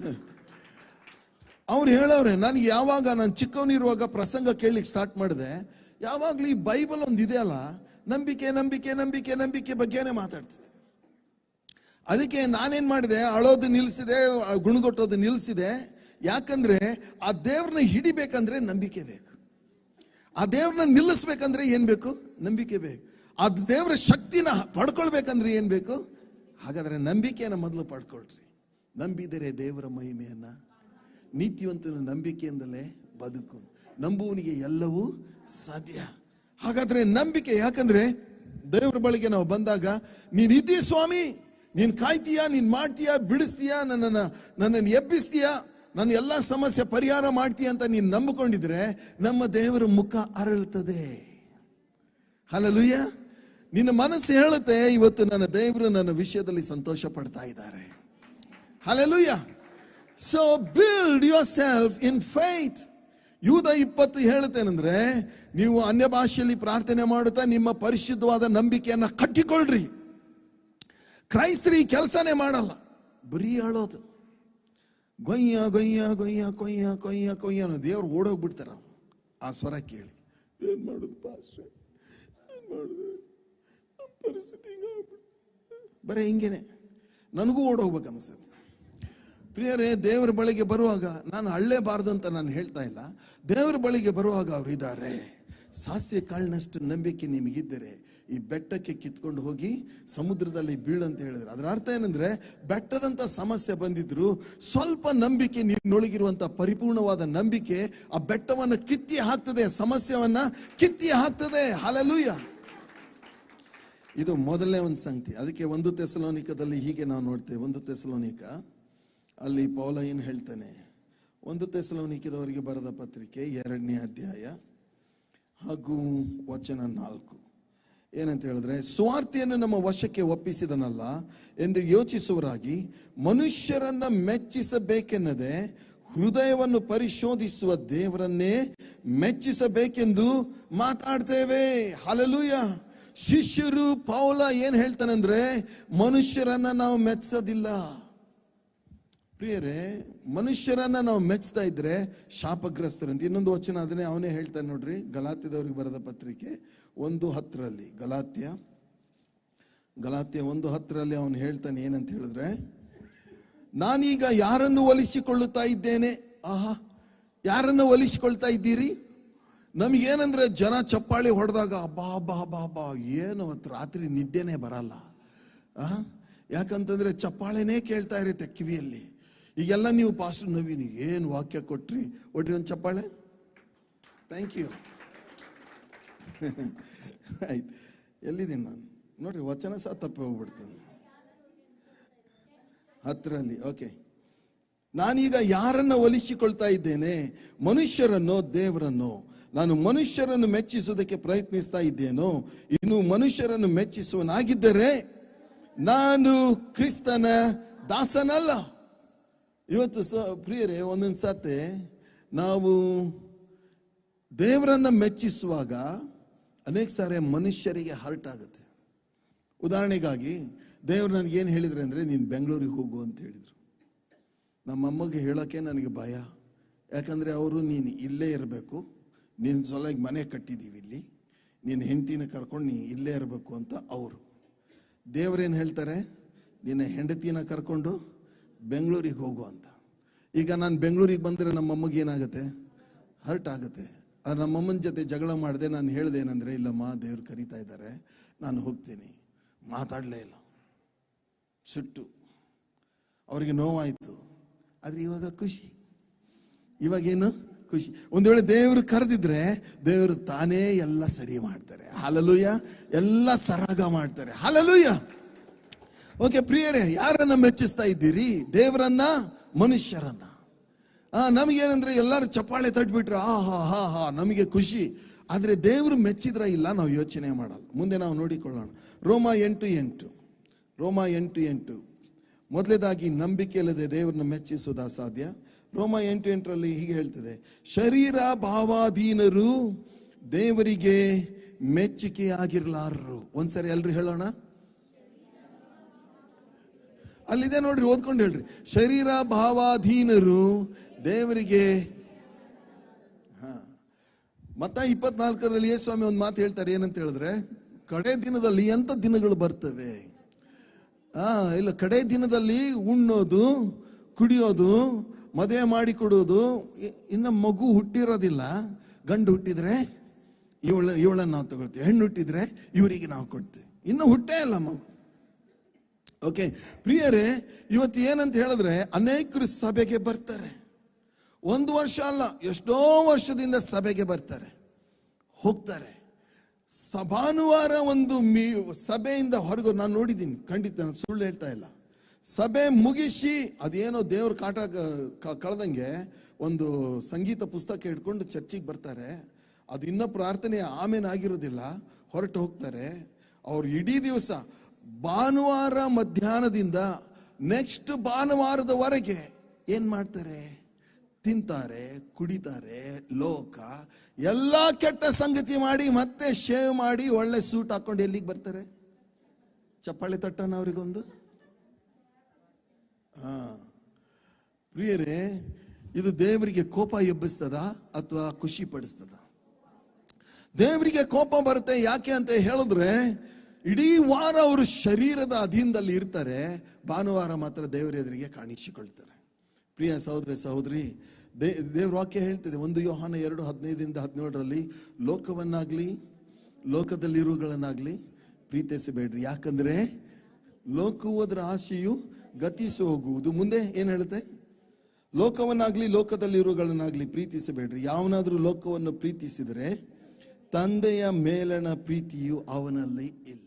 ಅವ್ರು ಹೇಳವ್ರೆ, ನನಗೆ ಯಾವಾಗ ನಾನು ಚಿಕ್ಕವನಿರುವಾಗ ಪ್ರಸಂಗ ಕೇಳಲಿಕ್ಕೆ ಸ್ಟಾರ್ಟ್ ಮಾಡಿದೆ, ಯಾವಾಗಲೂ ಈ ಬೈಬಲ್ ಒಂದು ಇದೆಯಲ್ಲ, ನಂಬಿಕೆ ನಂಬಿಕೆ ನಂಬಿಕೆ ನಂಬಿಕೆ ಬಗ್ಗೆನೇ ಮಾತಾಡ್ತಿದೆ. ಅದಕ್ಕೆ ನಾನೇನ್ ಮಾಡಿದೆ, ಅಳೋದು ನಿಲ್ಲಿಸಿದೆ, ಗುಣಗೊಟ್ಟೋದು ನಿಲ್ಲಿಸಿದೆ. ಯಾಕಂದ್ರೆ ಆ ದೇವ್ರನ್ನ ಹಿಡಿಬೇಕಂದ್ರೆ ನಂಬಿಕೆ ಬೇಕು. ಆ ದೇವ್ರನ್ನ ನಿಲ್ಲಿಸ್ಬೇಕಂದ್ರೆ ಏನ್ ಬೇಕು? ನಂಬಿಕೆ ಬೇಕು. ಆ ದೇವರ ಶಕ್ತಿನ ಪಡ್ಕೊಳ್ಬೇಕಂದ್ರೆ ಏನ್ ಬೇಕು? ಹಾಗಾದ್ರೆ ನಂಬಿಕೆಯನ್ನ ಮೊದಲು ಪಡ್ಕೊಳ್ರಿ. ನಂಬಿದರೆ ದೇವರ ಮಹಿಮೆಯನ್ನ, ನೀತಿವಂತನ ನಂಬಿಕೆಯಿಂದಲೇ ಬದುಕು, ನಂಬುವನಿಗೆ ಎಲ್ಲವೂ ಸಾಧ್ಯ. ಹಾಗಾದ್ರೆ ನಂಬಿಕೆ, ಯಾಕಂದ್ರೆ ದೇವರ ಬಳಿಗೆ ನಾವು ಬಂದಾಗ, ನೀನ್ ಇದ್ದೀಯ ಸ್ವಾಮಿ, ನೀನ್ ಕಾಯ್ತೀಯಾ, ನೀನ್ ಮಾಡ್ತೀಯಾ, ಬಿಡಿಸ್ತೀಯಾ, ನನ್ನನ್ನು ಎಬ್ಬಿಸ್ತೀಯಾ, ನನ್ನ ಎಲ್ಲ ಸಮಸ್ಯೆ ಪರಿಹಾರ ಮಾಡ್ತೀಯ ಅಂತ ನೀನು ನಂಬಿಕೊಂಡಿದ್ರೆ ನಮ್ಮ ದೇವರ ಮುಖ ಅರಳುತ್ತದೆ. ಹಲ್ಲೆಲೂಯಾ. ನಿನ್ನ ಮನಸ್ಸು ಹೇಳುತ್ತೆ, ಇವತ್ತು ನನ್ನ ದೇವರು ನನ್ನ ವಿಷಯದಲ್ಲಿ ಸಂತೋಷ ಪಡ್ತಾ ಇದ್ದಾರೆ. Hallelujah. So build yourself in faith. ಯೂದ 20 ಹೇಳುತ್ತೇನೆಂದ್ರೆ, ನೀವು ಅನ್ಯ ಭಾಷೆಯಲ್ಲಿ ಪ್ರಾರ್ಥನೆ ಮಾಡುತ್ತಾ ನಿಮ್ಮ ಪರಿಶುದ್ಧವಾದ ನಂಬಿಕೆಯನ್ನ ಕಟ್ಟಿಕೊಳ್ಳ್ರಿ. ಕ್ರೈಸ್ತರು ಈ ಕೆಲಸನೇ ಮಾಡಲ್ಲ, ಬರೀ ಹೇಳೋದು, ಗೊಯ್ಯ ಗೊಯ್ಯ ಗೊಯ್ಯ ಕೊಯ್ಯ ಕೊಯ್ಯ ಕೊಯ್ಯ ಅನ್ನೋ. ದೇವ್ರು ಓಡೋಗ್ಬಿಡ್ತಾರ ಆ ಸ್ವರ ಕೇಳಿ. ಏನ್ ಮಾಡುದು ಪಾಸ್ಟರ್, ಏನ್ ಮಾಡುದು, ನಮ್ಮ ಪರಿಸ್ಥಿತಿ ಬರೀ ಹಿಂಗೇನೆ. ನನಗೂ ಓಡೋಗ್ಬೇಕು ಅನಿಸುತ್ತೆ. ಪ್ರಿಯರೇ, ದೇವರ ಬಳಿಗೆ ಬರುವಾಗ ನಾನು ಅಳ್ಳೇಬಾರ್ದು ಅಂತ ನಾನು ಹೇಳ್ತಾ ಇಲ್ಲ. ದೇವರ ಬಳಿಗೆ ಬರುವಾಗ ಅವ್ರು ಇದ್ದಾರೆ. ಸಾಸಿವೆ ಕಾಳಿನಷ್ಟು ನಂಬಿಕೆ ನಿಮಗಿದ್ದರೆ ಈ ಬೆಟ್ಟಕ್ಕೆ ಕಿತ್ಕೊಂಡು ಹೋಗಿ ಸಮುದ್ರದಲ್ಲಿ ಬೀಳಂತ ಹೇಳಿದ್ರು. ಅದರ ಅರ್ಥ ಏನಂದ್ರೆ, ಬೆಟ್ಟದಂತ ಸಮಸ್ಯೆ ಬಂದಿದ್ರು, ಸ್ವಲ್ಪ ನಂಬಿಕೆ ನಿನ್ನೊಳಗಿರುವಂತ ಪರಿಪೂರ್ಣವಾದ ನಂಬಿಕೆ ಆ ಬೆಟ್ಟವನ್ನು ಕಿತ್ತಿ ಹಾಕ್ತದೆ, ಸಮಸ್ಯೆವನ್ನ ಕಿತ್ತಿ ಹಾಕ್ತದೆ. ಹಲ್ಲೆಲೂಯಾ. ಇದು ಮೊದಲನೇ ಒಂದು ಸಂಗತಿ. ಅದಕ್ಕೆ 1 ಥೆಸಲೋನಿಕದಲ್ಲಿ ಹೀಗೆ ನಾವು ನೋಡ್ತೇವೆ. 1 ಥೆಸಲೋನಿಕ ಅಲ್ಲಿ ಪೌಲ ಏನು ಹೇಳ್ತಾನೆ, 1 ಥೆಸಲೋನಿಕದವರಿಗೆ ಬರೆದ ಪತ್ರಿಕೆ 2ನೇ ಅಧ್ಯಾಯ ಹಾಗೂ ವಚನ 4 ಏನಂತ ಹೇಳಿದ್ರೆ, ಸ್ವಾರ್ಥಿಯನ್ನು ನಮ್ಮ ವಶಕ್ಕೆ ಒಪ್ಪಿಸಿದನಲ್ಲ ಎಂದು ಯೋಚಿಸುವರಾಗಿ ಮನುಷ್ಯರನ್ನ ಮೆಚ್ಚಿಸಬೇಕೆನ್ನದೆ ಹೃದಯವನ್ನು ಪರಿಶೋಧಿಸುವ ದೇವರನ್ನೇ ಮೆಚ್ಚಿಸಬೇಕೆಂದು ಮಾತಾಡ್ತೇವೆ. ಹಲ್ಲೆಲೂಯಾ. ಶಿಷ್ಯರು ಪೌಲ ಏನ್ ಹೇಳ್ತಾನಂದ್ರೆ, ಮನುಷ್ಯರನ್ನ ನಾವು ಮೆಚ್ಚೋದಿಲ್ಲ. ಪ್ರಿಯರೇ, ಮನುಷ್ಯರನ್ನ ನಾವು ಮೆಚ್ಚುತ್ತಾ ಇದ್ರೆ ಶಾಪಗ್ರಸ್ತರಂತ. ಇನ್ನೊಂದು ವಚನ ಅದನ್ನೇ ಅವನೇ ಹೇಳ್ತಾನೆ ನೋಡ್ರಿ, ಗಲಾತ್ಯದವ್ರಿಗೆ ಬರೆದ ಪತ್ರಿಕೆ 1:10 ಗಲಾತ್ಯ 1:10 ಅವನು ಹೇಳ್ತಾನೆ ಏನಂತ ಹೇಳಿದ್ರೆ, ನಾನೀಗ ಯಾರನ್ನು ಒಲಿಸಿಕೊಳ್ಳುತ್ತಾ ಇದ್ದೇನೆ. ಆಹಾ, ಯಾರನ್ನು ಒಲಿಸಿಕೊಳ್ತಾ ಇದ್ದೀರಿ? ನಮಗೇನಂದ್ರೆ ಜನ ಚಪ್ಪಾಳಿ ಹೊಡೆದಾಗ ಬಾ ಬಾ ಬಾ ಬಾ ಏನು ರಾತ್ರಿ ನಿದ್ದೆನೇ ಬರಲ್ಲ. ಯಾಕಂತಂದ್ರೆ ಚಪ್ಪಾಳೆನೇ ಕೇಳ್ತಾ ಇರುತ್ತೆ ಕಿವಿಯಲ್ಲಿ. ಈಗೆಲ್ಲ ನೀವು ಪಾಸ್ಟರ್ ನವೀನ್ ಏನು ವಾಕ್ಯ ಕೊಟ್ರಿ, ಒಡ್ರಿ ಒಂದು ಚಪ್ಪಾಳೆ. Thank you. ರೈಟ್, ಎಲ್ಲಿದ್ದೀನಿ ನಾನು ನೋಡ್ರಿ, ವಚನ ಸಹ ತಪ್ಪಿ ಹೋಗ್ಬಿಡ್ತೀನಿ 10. ಓಕೆ, ನಾನೀಗ ಯಾರನ್ನ ಒಲಿಸಿಕೊಳ್ತಾ ಇದ್ದೇನೆ, ಮನುಷ್ಯರನ್ನೋ ದೇವರನ್ನೋ? ನಾನು ಮನುಷ್ಯರನ್ನು ಮೆಚ್ಚಿಸುವುದಕ್ಕೆ ಪ್ರಯತ್ನಿಸ್ತಾ ಇದ್ದೇನೋ? ಇನ್ನು ಮನುಷ್ಯರನ್ನು ಮೆಚ್ಚಿಸುವನಾಗಿದ್ದರೆ ನಾನು ಕ್ರಿಸ್ತನ ದಾಸನಲ್ಲ. ಇವತ್ತು ಪ್ರಿಯರೇ, ಒಂದೊಂದು ಸತಿ ನಾವು ದೇವರನ್ನ ಮೆಚ್ಚಿಸುವಾಗ ಅನೇಕ ಸಾರಿ ಮನುಷ್ಯರಿಗೆ ಹರ್ಟ್ ಆಗುತ್ತೆ. ಉದಾಹರಣೆಗಾಗಿ ದೇವರು ನನಗೇನು ಹೇಳಿದ್ರೆ ಅಂದರೆ, ನೀನು ಬೆಂಗಳೂರಿಗೆ ಹೋಗು ಅಂತ ಹೇಳಿದರು. ನಮ್ಮಮ್ಮಗೆ ಹೇಳೋಕ್ಕೆ ನನಗೆ ಭಯ. ಯಾಕಂದರೆ ಅವರು ನೀನು ಇಲ್ಲೇ ಇರಬೇಕು, ನಿನ್ನ ಸೊಲಾಗಿ ಮನೆ ಕಟ್ಟಿದ್ದೀವಿ ಇಲ್ಲಿ, ನಿನ್ನ ಹೆಂಡತಿನ ಕರ್ಕೊಂಡು ನೀನು ಇಲ್ಲೇ ಇರಬೇಕು ಅಂತ ಅವರು. ದೇವರೇನು ಹೇಳ್ತಾರೆ, ನಿನ್ನ ಹೆಂಡತಿನ ಕರ್ಕೊಂಡು ಬೆಂಗಳೂರಿಗೆ ಹೋಗು ಅಂತ. ಈಗ ನಾನು ಬೆಂಗಳೂರಿಗೆ ಬಂದರೆ ನಮ್ಮಮ್ಮಗೆ ಏನಾಗುತ್ತೆ, ಹರ್ಟ್ ಆಗುತ್ತೆ. ನಮ್ಮಮ್ಮನ ಜೊತೆ ಜಗಳ ಮಾಡಿದೆ. ನಾನು ಹೇಳಿದೆ ಏನಂದರೆ, ಇಲ್ಲಮ್ಮ ದೇವ್ರು ಕರೀತಾ ಇದ್ದಾರೆ, ನಾನು ಹೋಗ್ತೀನಿ. ಮಾತಾಡಲೇ ಇಲ್ಲ, ಸಿಟ್ಟು, ಅವ್ರಿಗೆ ನೋವಾಯಿತು. ಆದರೆ ಇವಾಗ ಖುಷಿ. ಇವಾಗೇನು ಖುಷಿ. ಒಂದು ವೇಳೆ ದೇವರು ಕರೆದಿದ್ರೆ ದೇವರು ತಾನೇ ಎಲ್ಲ ಸರಿ ಮಾಡ್ತಾರೆ. ಹಲ್ಲೆಲೂಯಾ. ಎಲ್ಲ ಸರಾಗ ಮಾಡ್ತಾರೆ. ಹಲ್ಲೆಲೂಯಾ. ಓಕೆ ಪ್ರಿಯರೇ, ಯಾರನ್ನ ಮೆಚ್ಚಿಸ್ತಾ ಇದ್ದೀರಿ? ದೇವರನ್ನ, ಮನುಷ್ಯರನ್ನ? ನಮಗೇನಂದ್ರೆ ಎಲ್ಲರೂ ಚಪ್ಪಾಳೆ ತಟ್ಬಿಟ್ರೆ ಹಾ ನಮಗೆ ಖುಷಿ. ಆದರೆ ದೇವರು ಮೆಚ್ಚಿದ್ರ ಇಲ್ಲ ನಾವು ಯೋಚನೆ ಮಾಡಲ್ಲ. ಮುಂದೆ ನಾವು ನೋಡಿಕೊಳ್ಳೋಣ. ರೋಮ 8:8. ರೋಮ 8:8. ಮೊದಲೇದಾಗಿ ನಂಬಿಕೆ ಇಲ್ಲದೆ ದೇವರನ್ನ ಮೆಚ್ಚಿಸೋದು ಅಸಾಧ್ಯ. ರೋಮ 8:8 ಹೀಗೆ ಹೇಳ್ತದೆ, ಶರೀರ ಭಾವಾಧೀನರು ದೇವರಿಗೆ ಮೆಚ್ಚುಗೆಯಾಗಿರ್ಲಾರರು. ಒಂದ್ಸರಿ ಎಲ್ರು ಹೇಳೋಣ. ಅಲ್ಲಿದೆ ನೋಡ್ರಿ, ಓದ್ಕೊಂಡು ಹೇಳ್ರಿ. ಶರೀರ ಭಾವಾಧೀನರು ದೇವರಿಗೆ. ಮತ್ತಾಯ 24 ಯೇಸು ಸ್ವಾಮಿ ಒಂದು ಮಾತು ಹೇಳ್ತಾರೆ. ಏನಂತ ಹೇಳಿದ್ರೆ, ಕಡೆ ದಿನದಲ್ಲಿ ಎಂಥ ದಿನಗಳು ಬರ್ತವೆ. ಇಲ್ಲ, ಕಡೆ ದಿನದಲ್ಲಿ ಉಣ್ಣೋದು, ಕುಡಿಯೋದು, ಮದುವೆ ಮಾಡಿ ಕೊಡೋದು. ಇನ್ನು ಮಗು ಹುಟ್ಟಿರೋದಿಲ್ಲ. ಗಂಡು ಹುಟ್ಟಿದ್ರೆ ಇವಳನ್ನು ನಾವು ತಗೊಳ್ತೀವಿ, ಹೆಣ್ಣು ಹುಟ್ಟಿದ್ರೆ ಇವರಿಗೆ ನಾವು ಕೊಡ್ತೀವಿ. ಇನ್ನು ಹುಟ್ಟೇ ಇಲ್ಲ ಮಗು. ಓಕೆ ಪ್ರಿಯರೇ, ಇವತ್ತು ಏನಂತ ಹೇಳಿದ್ರೆ, ಅನೇಕರು ಸಭೆಗೆ ಬರ್ತಾರೆ. ಒಂದು ವರ್ಷ ಅಲ್ಲ, ಎಷ್ಟೋ ವರ್ಷದಿಂದ ಸಭೆಗೆ ಬರ್ತಾರೆ, ಹೋಗ್ತಾರೆ. ಭಾನುವಾರ ಒಂದು ಸಭೆಯಿಂದ ಹೊರಗೆ ನಾನು ನೋಡಿದ್ದೀನಿ, ಖಂಡಿತ ನಾನು ಸುಳ್ಳು ಹೇಳ್ತಾ ಇಲ್ಲ. ಸಭೆ ಮುಗಿಸಿ ಅದೇನೋ ದೇವ್ರ ಕಾಟ ಕಳೆದಂಗೆ ಒಂದು ಸಂಗೀತ ಪುಸ್ತಕ ಹಿಡ್ಕೊಂಡು ಚರ್ಚಿಗೆ ಬರ್ತಾರೆ. ಅದು ಇನ್ನೂ ಪ್ರಾರ್ಥನೆ ಆಮೇಲೆ ಆಗಿರೋದಿಲ್ಲ, ಹೊರಟು ಹೋಗ್ತಾರೆ. ಅವ್ರು ಇಡೀ ದಿವಸ ಭಾನುವಾರ ಮಧ್ಯಾಹ್ನದಿಂದ ನೆಕ್ಸ್ಟ್ ಭಾನುವಾರದವರೆಗೆ ಏನು ಮಾಡ್ತಾರೆ? ತಿಂತಾರೆ, ಕುಡಿತಾರೆ, ಲೋಕ ಎಲ್ಲ ಕೆಟ್ಟ ಸಂಗತಿ ಮಾಡಿ ಮತ್ತೆ ಶೇವ್ ಮಾಡಿ ಒಳ್ಳೆ ಸೂಟ್ ಹಾಕೊಂಡು ಎಲ್ಲಿಗೆ ಬರ್ತಾರೆ? ಚಪ್ಪಾಳೆ ತಟ್ಟನ ಅವರಿಗೊಂದು. ಪ್ರಿಯರೇ, ಇದು ದೇವರಿಗೆ ಕೋಪ ಎಬ್ಬಿಸ್ತದ ಅಥವಾ ಖುಷಿ ಪಡಿಸ್ತದ? ದೇವರಿಗೆ ಕೋಪ ಬರುತ್ತೆ. ಯಾಕೆ ಅಂತ ಹೇಳಿದ್ರೆ, ಇಡೀ ವಾರ ಅವರು ಶರೀರದ ಅಧೀನದಲ್ಲಿ ಇರ್ತಾರೆ, ಭಾನುವಾರ ಮಾತ್ರ ದೇವರ ಎದುರಿಗೆ ಕಾಣಿಸಿಕೊಳ್ತಾರೆ. ಪ್ರಿಯ ಸಹೋದರ ಸಹೋದರಿ, ದೇವ್ರ ವಾಕ್ಯ ಹೇಳ್ತಿದೆ 1 ಯೋಹಾನ 2:15-17 ಲೋಕವನ್ನಾಗ್ಲಿ ಲೋಕದಲ್ಲಿರುವುಗಳನ್ನಾಗ್ಲಿ ಪ್ರೀತಿಸಬೇಡ್ರಿ. ಯಾಕಂದ್ರೆ ಲೋಕವು ಅದರ ಆಸೆಯು ಗತಿಸಿ ಹೋಗುವುದು. ಮುಂದೆ ಏನ್ ಹೇಳುತ್ತೆ? ಲೋಕವನ್ನಾಗ್ಲಿ ಲೋಕದಲ್ಲಿರುವುಗಳನ್ನಾಗ್ಲಿ ಪ್ರೀತಿಸಬೇಡ್ರಿ. ಯಾವನಾದ್ರೂ ಲೋಕವನ್ನು ಪ್ರೀತಿಸಿದರೆ ತಂದೆಯ ಮೇಲಣ ಪ್ರೀತಿಯು ಅವನಲ್ಲಿ ಇಲ್ಲ.